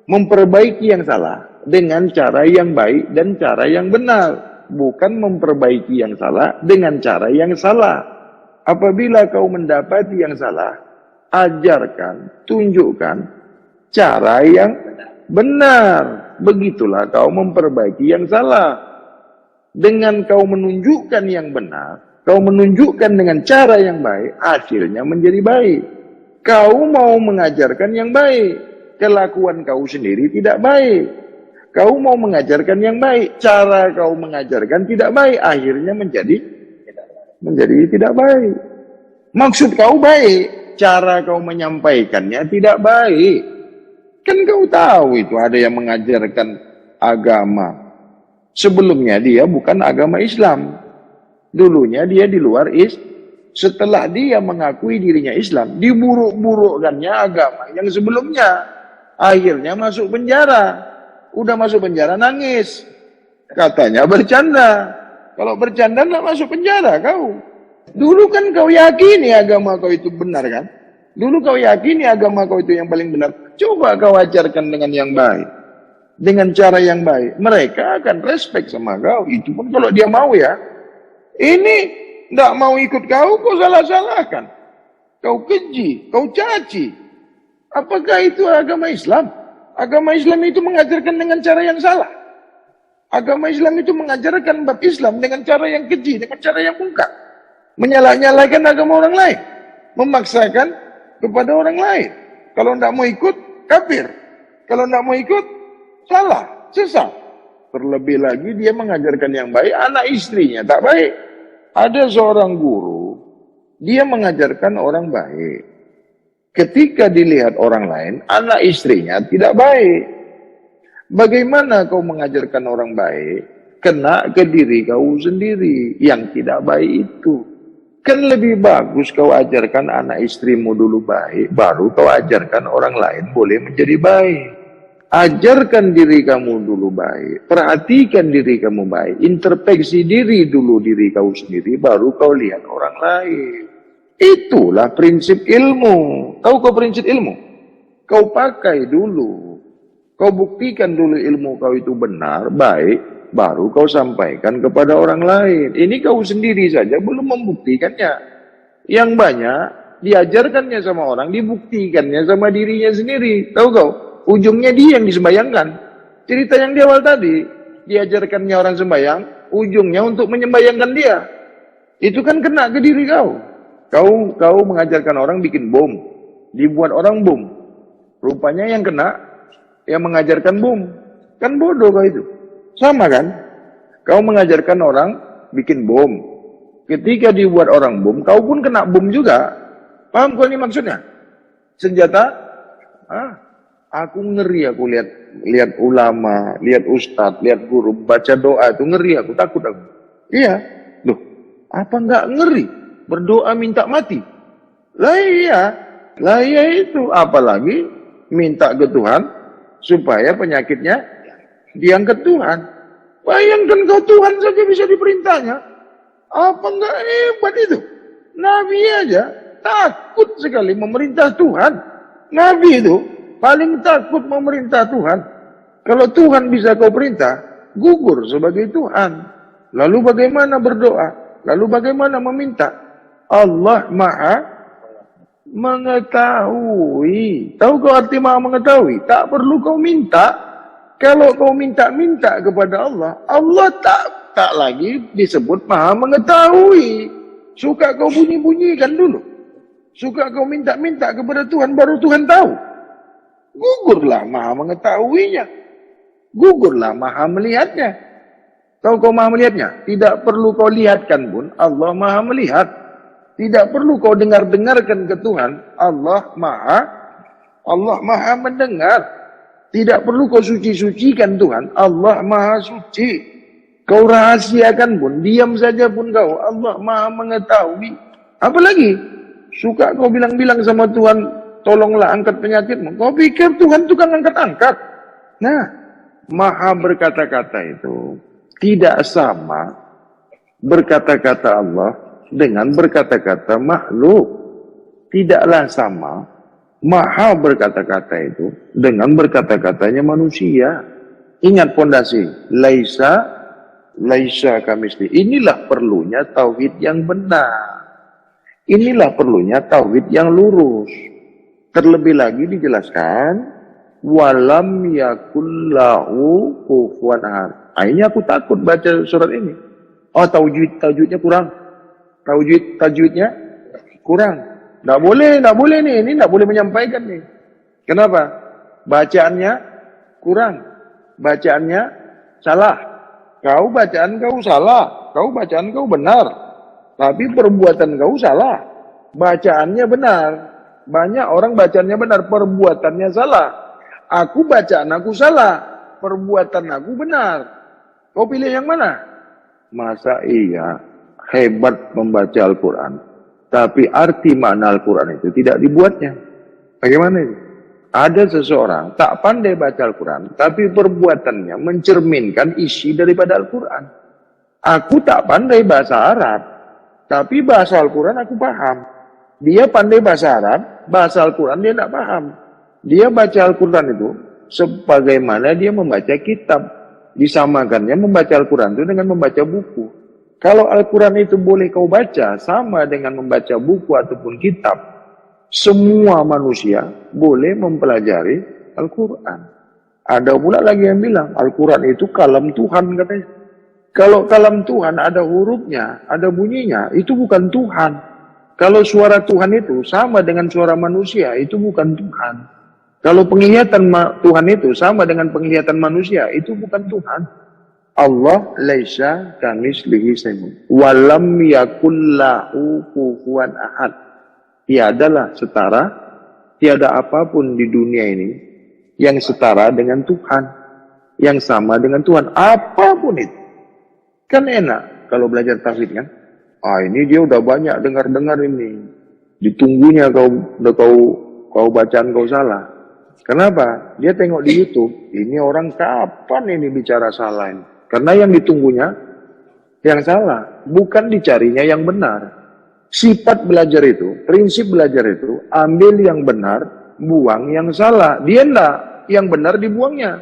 Memperbaiki yang salah dengan cara yang baik dan cara yang benar. Bukan memperbaiki yang salah dengan cara yang salah. Apabila kau mendapati yang salah, ajarkan, tunjukkan cara yang benar. Begitulah kau memperbaiki yang salah. Dengan kau menunjukkan yang benar, kau menunjukkan dengan cara yang baik, hasilnya menjadi baik. Kau mau mengajarkan yang baik, kelakuan kau sendiri tidak baik. Kau mau mengajarkan yang baik, cara kau mengajarkan tidak baik, akhirnya menjadi tidak baik. Maksud kau baik, cara kau menyampaikannya tidak baik. Kan kau tahu itu ada yang mengajarkan agama. Sebelumnya dia bukan agama Islam. Dulunya dia di luar Setelah dia mengakui dirinya Islam, diburuk-burukkannya agama yang sebelumnya. Akhirnya masuk penjara. Udah masuk penjara nangis. Katanya bercanda. Kalau bercanda nggak masuk penjara kau. Dulu kan kau yakini agama kau itu benar kan? Dulu kau yakini agama kau itu yang paling benar. Coba kau ajarkan dengan yang baik. Dengan cara yang baik. Mereka akan respect sama kau. Itu pun kalau dia mau ya. Ini nggak mau ikut kau salah-salahkan. Kau keji, kau caci. Apakah itu agama Islam? Agama Islam itu mengajarkan dengan cara yang salah. Agama Islam itu mengajarkan bab Islam dengan cara yang keji, dengan cara yang mungkar. Menyalah-nyalahkan agama orang lain. Memaksakan kepada orang lain. Kalau tidak mau ikut, kafir. Kalau tidak mau ikut, salah, sesat. Terlebih lagi dia mengajarkan yang baik, anak istrinya tak baik. Ada seorang guru, dia mengajarkan orang baik. Ketika dilihat orang lain, anak istrinya tidak baik. Bagaimana kau mengajarkan orang baik, kena ke diri kau sendiri yang tidak baik itu. Kan lebih bagus kau ajarkan anak istrimu dulu baik, baru kau ajarkan orang lain boleh menjadi baik. Ajarkan diri kamu dulu baik, perhatikan diri kamu baik, introspeksi diri dulu diri kau sendiri, baru kau lihat orang lain. Itulah prinsip ilmu. Tahu kau prinsip ilmu? Kau pakai dulu. Kau buktikan dulu ilmu kau itu benar, baik, baru kau sampaikan kepada orang lain. Ini kau sendiri saja belum membuktikannya. Yang banyak diajarkannya sama orang, dibuktikannya sama dirinya sendiri. Tahu kau? Ujungnya dia yang disembayangkan. Cerita yang di awal tadi, diajarkannya orang sembayang, ujungnya untuk menyembayangkan dia. Itu kan kena ke diri kau. Kau mengajarkan orang bikin bom, dibuat orang bom. Rupanya yang kena, yang mengajarkan bom. Kan bodoh kau itu. Sama kan? Kau mengajarkan orang bikin bom. Ketika dibuat orang bom, kau pun kena bom juga. Paham kau ini maksudnya? Senjata? Aku ngeri aku lihat ulama, lihat ustadz, lihat guru, baca doa itu ngeri aku, takut aku. Iya. Loh, apa enggak ngeri? Berdoa minta mati. Lah iya itu. Apalagi minta ke Tuhan supaya penyakitnya diangkat Tuhan. Bayangkan kau Tuhan saja bisa diperintahnya. Apa enggak hebat itu? Nabi aja takut sekali memerintah Tuhan. Nabi itu paling takut memerintah Tuhan. Kalau Tuhan bisa kau perintah, gugur sebagai Tuhan. Lalu bagaimana berdoa? Lalu bagaimana meminta? Allah Maha mengetahui. Tahu kau arti Maha mengetahui? Tak perlu kau minta. Kalau kau minta-minta kepada Allah, Allah tak lagi disebut Maha mengetahui. Suka kau bunyi-bunyikan dulu. Suka kau minta-minta kepada Tuhan, baru Tuhan tahu. Gugurlah Maha mengetahuinya. Gugurlah Maha melihatnya. Tahu kau Maha melihatnya? Tidak perlu kau lihatkan pun, Allah Maha melihat. Tidak perlu kau dengar-dengarkan ke Tuhan, Allah Maha mendengar. Tidak perlu kau suci-sucikan Tuhan, Allah Maha suci. Kau rahasiakan pun, diam saja pun kau, Allah Maha mengetahui. Apalagi, suka kau bilang-bilang sama Tuhan, tolonglah angkat penyakitmu. Kau pikir Tuhan tukang angkat-angkat. Nah, Maha berkata-kata itu tidak sama berkata-kata Allah dengan berkata-kata makhluk. Tidaklah sama Maha berkata-kata itu dengan berkata-katanya manusia. Ingat pondasi, laisa kamisli. Inilah perlunya tauhid yang benar. Inilah perlunya tauhid yang lurus. Terlebih lagi dijelaskan, walam yakullahu kufuwan ahad. Ini aku takut baca surat ini. Oh, tajwidnya kurang. Tajwidnya kurang. Nggak boleh nih. Ini nggak boleh menyampaikan nih. Kenapa? Bacaannya kurang. Bacaannya salah. Kau bacaan kau salah. Kau bacaan kau benar. Tapi perbuatan kau salah. Bacaannya benar. Banyak orang bacaannya benar, perbuatannya salah. Aku bacaan aku salah, perbuatan aku benar. Kau pilih yang mana? Masa iya hebat membaca Al-Quran, tapi arti makna Al-Quran itu tidak dibuatnya. Bagaimana itu? Ada seseorang tak pandai baca Al-Quran, tapi perbuatannya mencerminkan isi daripada Al-Quran. Aku tak pandai bahasa Arab, tapi bahasa Al-Quran aku paham. Dia pandai bahasa Arab, bahasa Al-Quran dia tidak paham. Dia baca Al-Quran itu sebagaimana dia membaca kitab. Disamakannya membaca Al-Quran itu dengan membaca buku. Kalau Al-Quran itu boleh kau baca sama dengan membaca buku ataupun kitab, semua manusia boleh mempelajari Al-Quran. Ada pula lagi yang bilang Al-Quran itu kalam Tuhan katanya. Kalau kalam Tuhan ada hurufnya, ada bunyinya, itu bukan Tuhan. Kalau suara Tuhan itu sama dengan suara manusia, itu bukan Tuhan. Kalau penglihatan Tuhan itu sama dengan penglihatan manusia, itu bukan Tuhan. Allah laisa kamitslihi syai'un wa lam yakul lahu kufuwan ahad. Tiadalah setara, tiada apapun di dunia ini yang setara dengan Tuhan, yang sama dengan Tuhan, apapun itu. Kan enak kalau belajar tauhid kan? Ini dia udah banyak dengar-dengar ini. Ditunggunya kau bacaan kau salah. Kenapa? Dia tengok di YouTube, ini orang kapan ini bicara salah ini? Karena yang ditunggunya yang salah, bukan dicarinya yang benar. Sifat belajar itu, prinsip belajar itu, ambil yang benar, buang yang salah. Dia enggak, yang benar dibuangnya.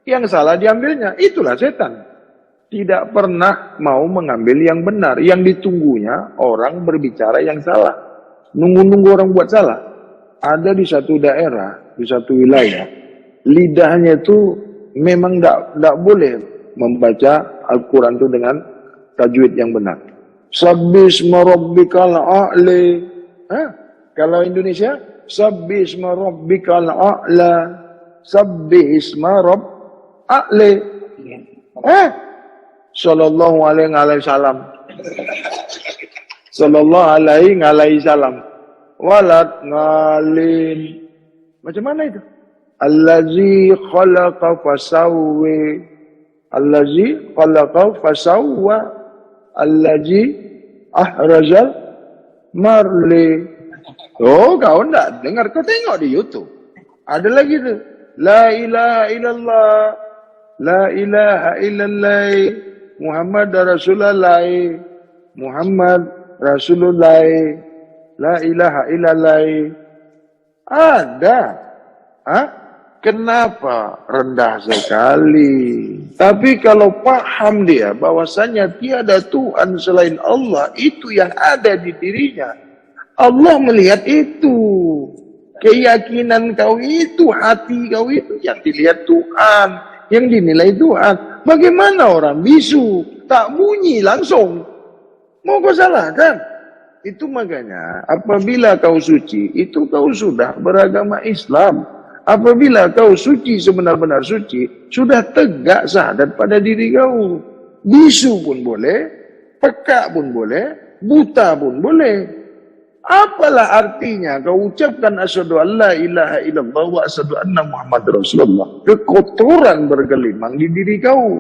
Yang salah diambilnya, itulah setan. Tidak pernah mau mengambil yang benar. Yang ditunggunya orang berbicara yang salah. Nunggu-nunggu orang buat salah. Ada di satu daerah, di satu wilayah, lidahnya itu memang tidak boleh membaca Al-Quran itu dengan tajwid yang benar. Sabbisma rabbikal a'la. Kalau Indonesia, Sabbisma rabbikal a'la. Sabbisma rabb a'la. Sallallahu alaihi wasallam. Sallallahu alaihi wasallam. Walat ngalin. Macam mana itu? Allazi khalaqa fasawwi. Allazi khalaqa fasawwa. Allazi ahrajal marli. Oh, kau enggak dengar, kau tengok di YouTube. Ada lagi tu. La ilaha illallah. La ilaha illallah. Muhammad Rasulullah. Muhammad Rasulullah. La ilaha illallah. Ada. Kenapa? Rendah sekali. Tapi kalau paham dia bahwasanya tiada Tuhan selain Allah, itu yang ada di dirinya. Allah melihat itu. Keyakinan kau itu, hati kau itu yang dilihat Tuhan, yang dinilai Tuhan. Bagaimana orang bisu, tak bunyi langsung. Mau kau salahkan? Itu makanya apabila kau suci, itu kau sudah beragama Islam. Apabila kau suci sebenar-benar suci, sudah tegak syahadat pada diri kau. Bisu pun boleh, peka pun boleh, buta pun boleh. Apalah artinya kau ucapkan asyhadu an la ilaha illallah wa asyhadu anna Muhammad Rasulullah. Kekotoran bergelimang di diri kau.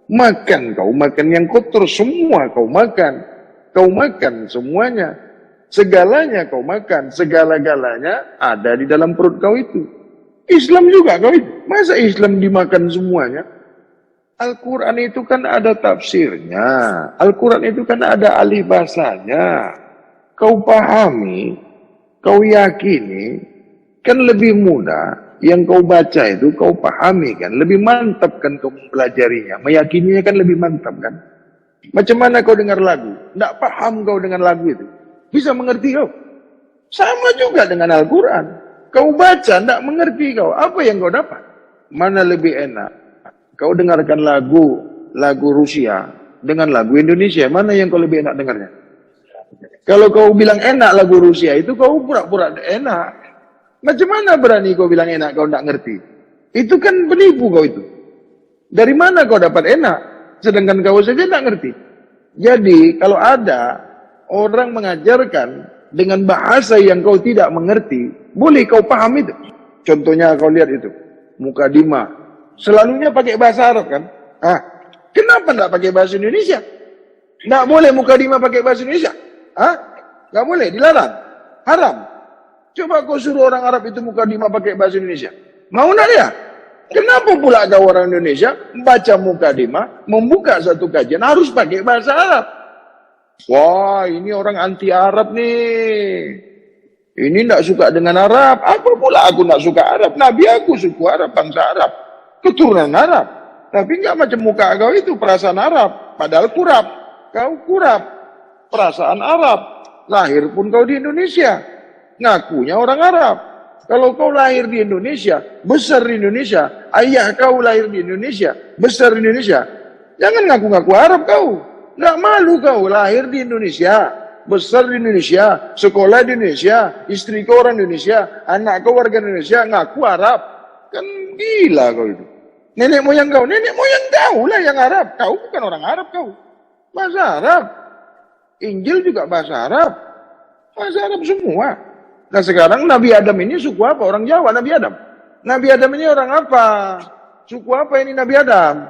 Makan kau makan yang kotor, semua kau makan. Kau makan semuanya. Segalanya kau makan, segala-galanya ada di dalam perut kau itu. Islam juga kau itu. Masa Islam dimakan semuanya? Al-Quran itu kan ada tafsirnya. Al-Quran itu kan ada alih bahasanya. Kau pahami, kau yakini, kan lebih mudah. Yang kau baca itu kau pahami kan. Lebih mantap kan kau mempelajarinya. Meyakininya kan lebih mantap kan. Macam mana kau dengar lagu? Tidak paham kau dengan lagu itu. Bisa mengerti kau? Sama juga dengan Al-Quran. Kau baca, tidak mengerti kau. Apa yang kau dapat? Mana lebih enak? Kau dengarkan lagu Rusia dengan lagu Indonesia. Mana yang kau lebih enak dengarnya? Kalau kau bilang enak lagu Rusia itu, kau pura-pura enak. Macam mana berani kau bilang enak, kau tidak ngerti? Itu kan penipu kau itu. Dari mana kau dapat enak? Sedangkan kau saja tidak ngerti. Jadi, kalau ada orang mengajarkan dengan bahasa yang kau tidak mengerti, boleh kau paham itu. Contohnya kau lihat itu, mukadimah. Selalunya pakai bahasa Arab kan? Kenapa tidak pakai bahasa Indonesia? Tidak boleh mukadimah pakai bahasa Indonesia? Tidak boleh, dilarang. Haram. Coba kau suruh orang Arab itu mukadimah pakai bahasa Indonesia. Mau tidak dia? Kenapa pula kau orang Indonesia baca mukadimah, membuka satu kajian harus pakai bahasa Arab? Wah, ini orang anti Arab nih. Ini tidak suka dengan Arab. Apa pula aku tidak suka Arab? Nabi aku suku Arab, bangsa Arab. Keturunan Arab. Tapi enggak macam muka kau itu, perasaan Arab. Padahal kurap. Kau kurap. Perasaan Arab. Lahir pun kau di Indonesia. Ngakunya orang Arab. Kalau kau lahir di Indonesia, besar di Indonesia, ayah kau lahir di Indonesia, besar di Indonesia, jangan ngaku-ngaku Arab kau. Nggak malu kau lahir di Indonesia, besar di Indonesia, sekolah di Indonesia, istri kau orang Indonesia, anak kau warga Indonesia, ngaku Arab. Kan gila kau itu. Nenek moyang kau lah yang Arab. Kau bukan orang Arab kau. Bahasa Arab. Injil juga bahasa Arab. Bahasa Arab semua. Nah sekarang Nabi Adam ini suku apa? Orang Jawa, Nabi Adam. Nabi Adam ini orang apa? Suku apa ini Nabi Adam?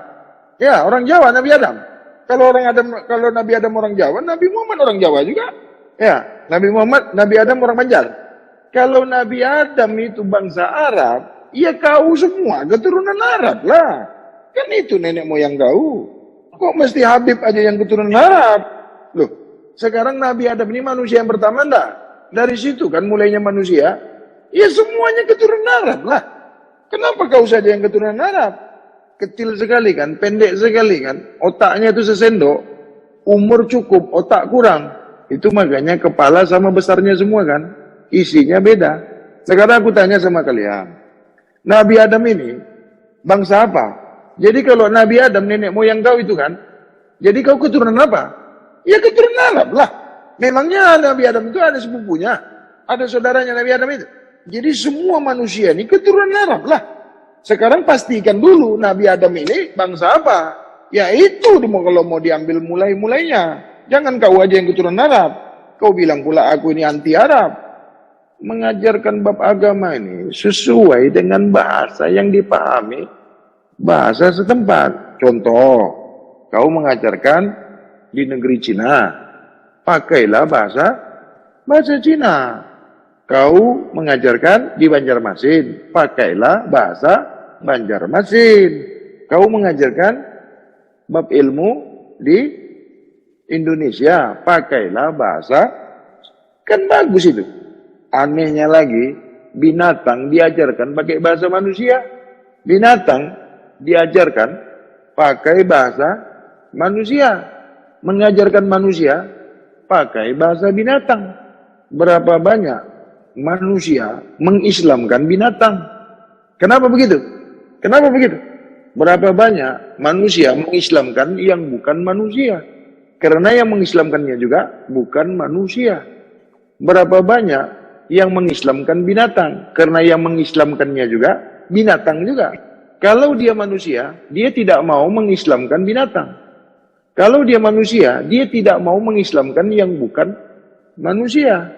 Ya, orang Jawa, Nabi Adam. Kalau Nabi Adam orang Jawa, Nabi Muhammad orang Jawa juga. Ya, Nabi Adam orang Banjar. Kalau Nabi Adam itu bangsa Arab, ya kau semua keturunan Arab lah. Kan itu nenek moyang kau. Kok mesti Habib aja yang keturunan Arab? Loh, sekarang Nabi Adam ini manusia yang pertama enggak? Dari situ kan mulainya manusia. Ya semuanya keturunan Arab lah. Kenapa kau saja yang keturunan Arab? Kecil sekali kan, pendek sekali kan. Otaknya itu sesendok. Umur cukup, otak kurang. Itu makanya kepala sama besarnya semua kan. Isinya beda. Sekarang aku tanya sama kalian. Nabi Adam ini bangsa apa? Jadi kalau Nabi Adam nenek moyang kau itu kan. Jadi kau keturunan apa? Ya keturunan Arab lah. Memangnya Nabi Adam itu ada sepupunya, ada saudaranya Nabi Adam itu. Jadi semua manusia ini keturunan Arab lah. Sekarang pastikan dulu Nabi Adam ini bangsa apa? Ya itu kalau mau diambil mulai-mulainya. Jangan kau aja yang keturunan Arab. Kau bilang pula aku ini anti Arab. Mengajarkan bab agama ini sesuai dengan bahasa yang dipahami. Bahasa setempat. Contoh, kau mengajarkan di negeri Cina. Pakailah bahasa Cina. Kau mengajarkan di Banjarmasin, pakailah bahasa Banjarmasin. Kau mengajarkan bab ilmu di Indonesia, pakailah bahasa. Kan bagus itu. Anehnya lagi, binatang diajarkan pakai bahasa manusia. Binatang diajarkan pakai bahasa manusia. Mengajarkan manusia pakai bahasa binatang. Berapa banyak manusia mengislamkan binatang? Kenapa begitu? Kenapa begitu? Berapa banyak manusia mengislamkan yang bukan manusia? Karena yang mengislamkannya juga bukan manusia. Berapa banyak yang mengislamkan binatang? Karena yang mengislamkannya juga binatang juga. Kalau dia manusia, dia tidak mau mengislamkan binatang. Kalau dia manusia, dia tidak mau mengislamkan yang bukan manusia.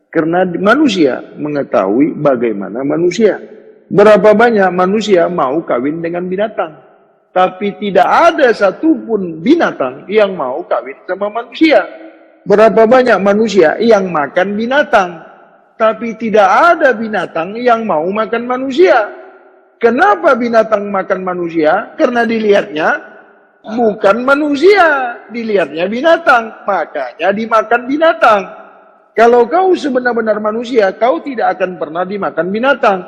Karena manusia mengetahui bagaimana manusia. Berapa banyak manusia mau kawin dengan binatang. Tapi tidak ada satupun binatang yang mau kawin sama manusia. Berapa banyak manusia yang makan binatang. Tapi tidak ada binatang yang mau makan manusia. Kenapa binatang makan manusia? Karena dilihatnya bukan manusia. Dilihatnya binatang. Makanya dimakan binatang. Kalau kau sebenar-benar manusia, kau tidak akan pernah dimakan binatang.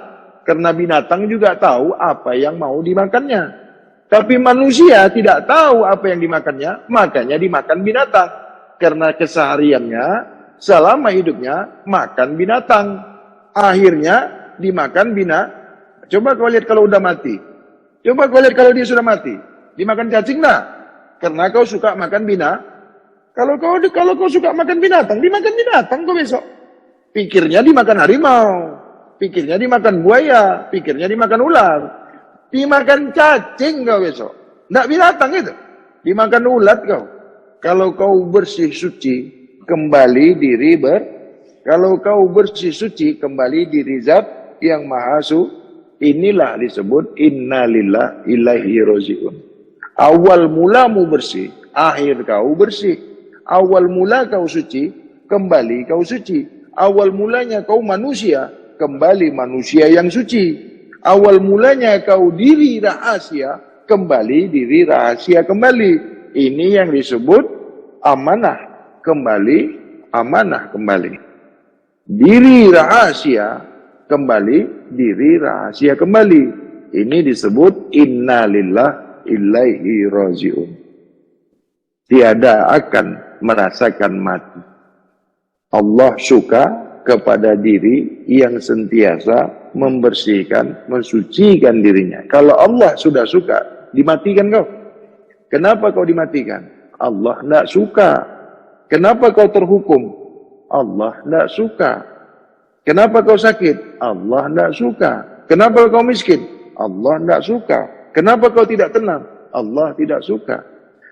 Karena binatang juga tahu apa yang mau dimakannya. Tapi manusia tidak tahu apa yang dimakannya, makanya dimakan binatang. Karena kesehariannya, selama hidupnya, makan binatang. Akhirnya, dimakan binatang. Coba kau lihat kalau udah mati. Coba kau lihat kalau dia sudah mati. Dimakan cacing enggak? Karena kau suka makan binatang. Kalau kau suka makan binatang, dimakan binatang kau besok. Pikirnya dimakan harimau. Pikirnya dimakan buaya. Pikirnya dimakan ular. Dimakan cacing kau besok. Tidak binatang itu. Dimakan ulat kau. Kalau kau bersih suci, kembali diri Kalau kau bersih suci, kembali diri zat yang maha inilah disebut innalillah ilaihi roji'un. Awal mulamu bersih, akhir kau bersih. Awal mula kau suci, kembali kau suci. Awal mulanya kau manusia, kembali manusia yang suci. Awal mulanya kau diri rahasia, kembali diri rahasia kembali. Ini yang disebut amanah kembali, amanah kembali. Diri rahasia, kembali diri rahasia kembali. Ini disebut innalillah ilaihi roji'un. Tiada akan merasakan mati. Allah suka kepada diri yang sentiasa membersihkan, mensucikan dirinya. Kalau Allah sudah suka, dimatikan kau. Kenapa kau dimatikan? Allah tidak suka. Kenapa kau terhukum? Allah tidak suka. Kenapa kau sakit? Allah tidak suka. Kenapa kau miskin? Allah tidak suka. Kenapa kau tidak tenang? Allah tidak suka.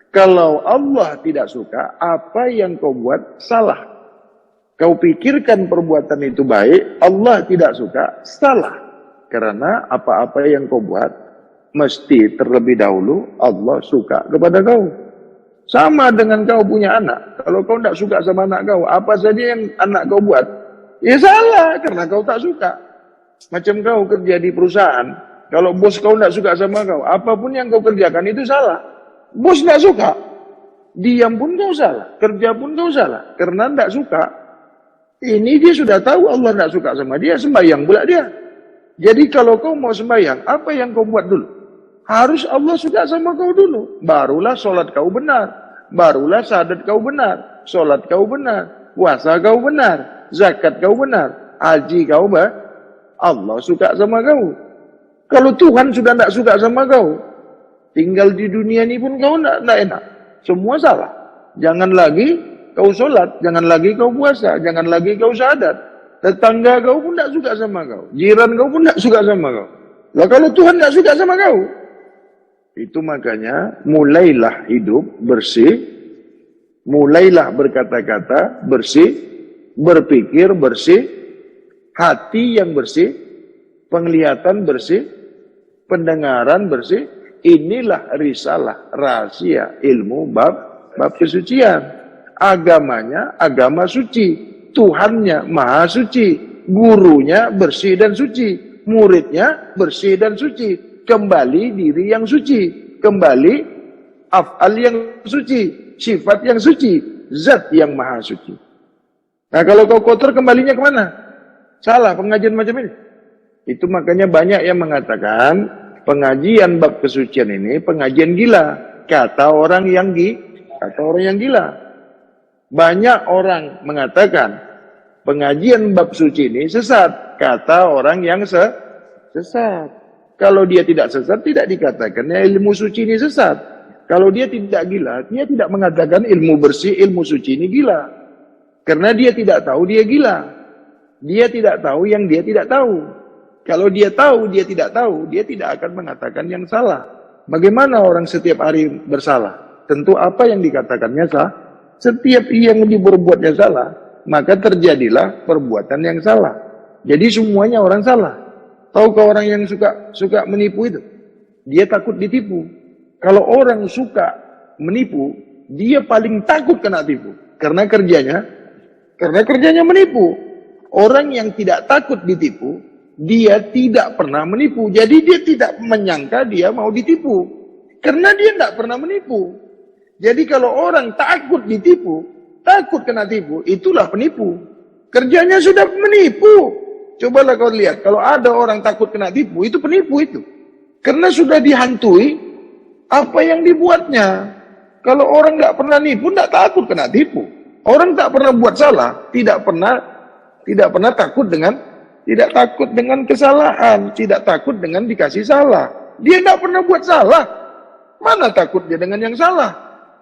Kalau Allah tidak suka, apa yang kau buat salah. Kau pikirkan perbuatan itu baik, Allah tidak suka, salah. Karena apa-apa yang kau buat, mesti terlebih dahulu Allah suka kepada kau. Sama dengan kau punya anak. Kalau kau tidak suka sama anak kau, apa saja yang anak kau buat, ya salah, karena kau tak suka. Macam kau kerja di perusahaan, kalau bos kau tidak suka sama kau, apapun yang kau kerjakan itu salah. Bos tidak suka, diam pun kau salah, kerja pun kau salah, karena tidak suka. Ini dia sudah tahu Allah tidak suka sama dia, sembahyang pula dia. Jadi kalau kau mau sembahyang, apa yang kau buat dulu? Harus Allah suka sama kau dulu. Barulah solat kau benar. Barulah syahadat kau benar. Solat kau benar. Puasa kau benar. Zakat kau benar. Haji kau benar. Allah suka sama kau. Kalau Tuhan sudah tidak suka sama kau, tinggal di dunia ini pun kau tidak enak. Semua salah. Jangan lagi kau sholat, jangan lagi kau puasa, jangan lagi kau syahadat. Tetangga kau pun tidak suka sama kau. Jiran kau pun tidak suka sama kau. Lah kalau Tuhan tidak suka sama kau, itu makanya mulailah hidup bersih, mulailah berkata-kata bersih, berpikir bersih, hati yang bersih, penglihatan bersih, pendengaran bersih. Inilah risalah rahasia ilmu bab kesucian. Agamanya agama suci, Tuhannya maha suci, gurunya bersih dan suci, muridnya bersih dan suci, kembali diri yang suci, kembali af'al yang suci, sifat yang suci, zat yang maha suci. Nah kalau kau kotor kembalinya kemana? Salah pengajian macam ini. Itu makanya banyak yang mengatakan pengajian bab kesucian ini pengajian gila. Kata orang yang gila. Banyak orang mengatakan pengajian bab suci ini sesat. Kata orang yang sesat. Kalau dia tidak sesat, tidak dikatakan ilmu suci ini sesat. Kalau dia tidak gila, dia tidak mengatakan ilmu bersih, ilmu suci ini gila. Karena dia tidak tahu dia gila. Dia tidak tahu yang dia tidak tahu. Kalau dia tahu, dia tidak tahu, dia tidak akan mengatakan yang salah. Bagaimana orang setiap hari bersalah? Tentu apa yang dikatakannya salah. Setiap yang diperbuatnya salah, maka terjadilah perbuatan yang salah. Jadi semuanya orang salah. Tahukah orang yang suka menipu itu? Dia takut ditipu. Kalau orang suka menipu, dia paling takut kena tipu. Karena kerjanya menipu. Orang yang tidak takut ditipu, dia tidak pernah menipu. Jadi dia tidak menyangka dia mau ditipu. Karena dia tidak pernah menipu. Jadi kalau orang takut ditipu, takut kena tipu, itulah penipu. Kerjanya sudah menipu. Cobalah kau lihat, kalau ada orang takut kena tipu, itu penipu itu. Karena sudah dihantui apa yang dibuatnya. Kalau orang nggak pernah nipu, nggak takut kena tipu. Orang tak pernah buat salah, tidak pernah takut dengan kesalahan, tidak takut dengan dikasih salah. Dia nggak pernah buat salah, mana takut dia dengan yang salah?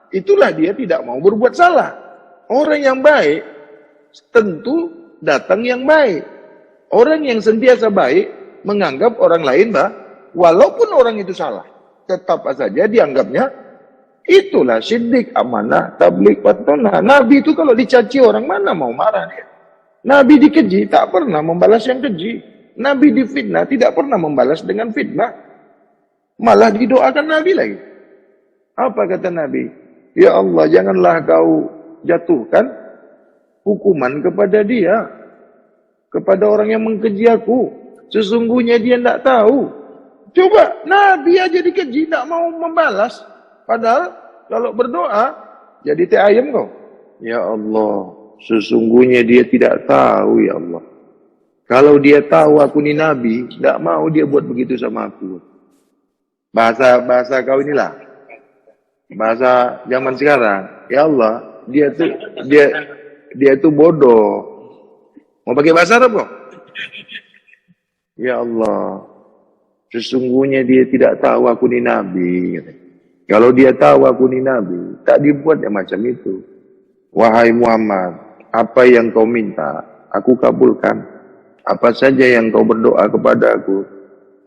Itulah dia tidak mau berbuat salah. Orang yang baik tentu datang yang baik. Orang yang sentiasa baik menganggap orang lain walaupun orang itu salah, tetap saja dianggapnya itulah siddiq, amanah, tabligh, watona. Nabi itu kalau dicaci orang mana mau marah dia. Nabi dikeji tak pernah membalas yang keji. Nabi difitnah tidak pernah membalas dengan fitnah. Malah didoakan Nabi lagi. Apa kata Nabi? Ya Allah, janganlah kau jatuhkan hukuman kepada dia, kepada orang yang mengkeji aku. Sesungguhnya dia tidak tahu. Coba, Nabi aja dikeji, tidak mau membalas. Padahal kalau berdoa, jadi teh ayam kau. Ya Allah, sesungguhnya dia tidak tahu ya Allah. Kalau dia tahu aku ni Nabi, tidak mau dia buat begitu sama aku. Bahasa kau inilah. Bahasa zaman sekarang. Ya Allah, dia tu bodoh. Mau pakai bahasa Arab kok? Ya Allah, sesungguhnya dia tidak tahu aku ni Nabi. Kalau dia tahu aku ni Nabi, tak dibuat yang macam itu. Wahai Muhammad, apa yang kau minta, aku kabulkan. Apa saja yang kau berdoa kepada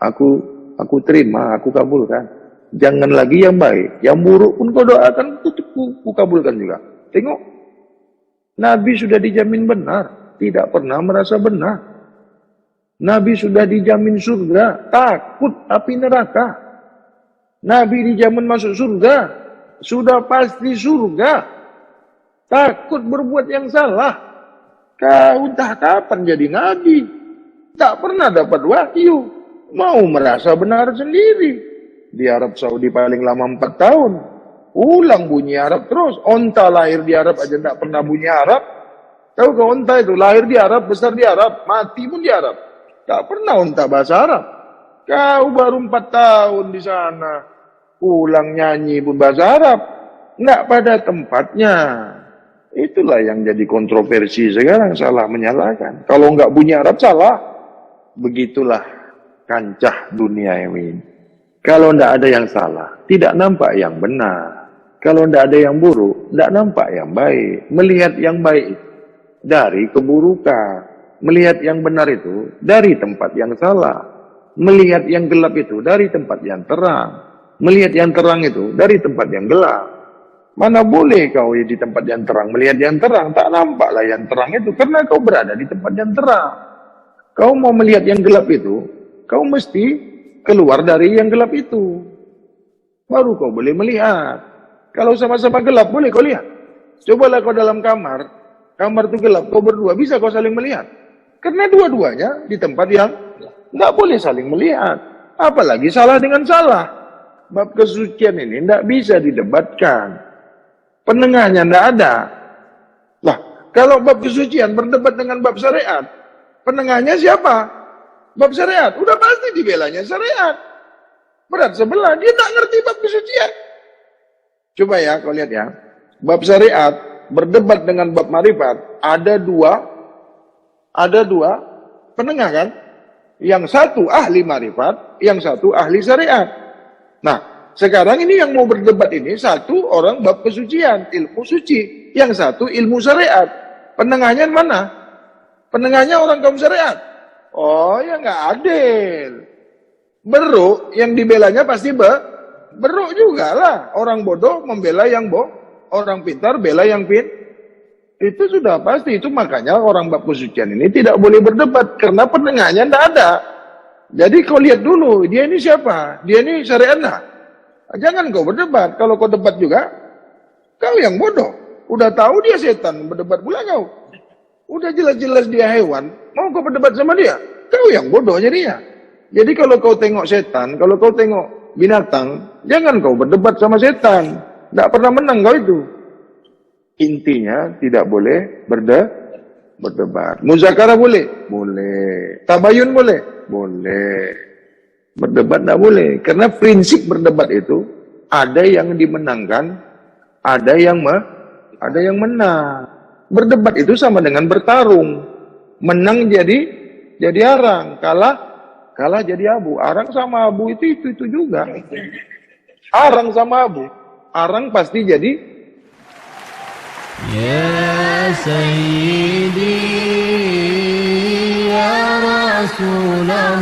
aku terima, aku kabulkan. Jangan lagi yang baik, yang buruk pun kau doakan, aku kabulkan juga. Tengok, Nabi sudah dijamin benar. Tidak pernah merasa benar. Nabi sudah dijamin surga, takut api neraka. Nabi dijamin masuk surga, sudah pasti surga. Takut berbuat yang salah. Kau entah kapan jadi nabi. Tak pernah dapat wahyu. Mau merasa benar sendiri. Di Arab Saudi paling lama 4 tahun. Ulang bunyi Arab terus. Onta lahir di Arab aja tak pernah bunyi Arab. Tahu ke onta itu lahir di Arab, besar di Arab, mati pun di Arab. Tak pernah onta bahasa Arab. Kau baru 4 tahun di sana, pulang nyanyi pun bahasa Arab. Nggak pada tempatnya. Itulah yang jadi kontroversi sekarang, salah menyalahkan. Kalau nggak bunyi Arab salah. Begitulah kancah dunia ini. Kalau nggak ada yang salah, tidak nampak yang benar. Kalau nggak ada yang buruk, nggak nampak yang baik. Melihat yang baik itu dari keburukan, melihat yang benar itu dari tempat yang salah, melihat yang gelap itu dari tempat yang terang, melihat yang terang itu dari tempat yang gelap. Mana boleh kau di tempat yang terang melihat yang terang, tak nampaklah yang terang itu karena kau berada di tempat yang terang. Kau mau melihat yang gelap itu, kau mesti keluar dari yang gelap itu, baru kau boleh melihat. Kalau sama-sama gelap boleh kau lihat. Cobalah kau dalam kamar itu gelap, kau berdua, bisa kau saling melihat? Karena dua-duanya di tempat yang tidak boleh saling melihat. Apalagi salah dengan salah. Bab kesucian ini tidak bisa didebatkan. Penengahnya tidak ada. Lah, kalau bab kesucian berdebat dengan bab syariat, Penengahnya siapa? Bab syariat. Udah pasti dibelanya syariat. Berat sebelah. Dia tak ngerti bab kesucian. Coba ya, kau lihat ya. Bab syariat berdebat dengan bab marifat. Ada dua penengah kan? Yang satu ahli marifat, yang satu ahli syariat. Nah, sekarang ini yang mau berdebat ini, satu orang bab kesucian, ilmu suci. Yang satu ilmu syariat. Penengahnya mana? Penengahnya orang kaum syariat. Oh ya nggak adil. Beruk, yang dibelanya pasti beruk juga lah. Orang bodoh membela yang orang pintar bela yang itu sudah pasti. Itu makanya orang bab kesucian ini tidak boleh berdebat karena penengahnya tidak ada. Jadi kau lihat dulu, dia ini siapa? Dia ini syariat nah. Jangan kau berdebat. Kalau kau debat juga, kau yang bodoh. Udah tahu dia setan, berdebat pula kau. Udah jelas-jelas dia hewan, mau kau berdebat sama dia? Kau yang bodoh jadinya. Jadi kalau kau tengok setan, kalau kau tengok binatang, jangan kau berdebat sama setan. Tidak pernah menang kau itu. Intinya tidak boleh berdebat. Muzakarah boleh? Boleh. Tabayun boleh? Boleh. Berdebat tidak boleh. Karena prinsip berdebat itu ada yang dimenangkan, ada yang menang. Berdebat itu sama dengan bertarung. Menang jadi arang, kalah jadi abu. Arang sama abu itu juga. Arang sama abu. Arang pasti jadi Ya Sayyidi Ya Rasulullah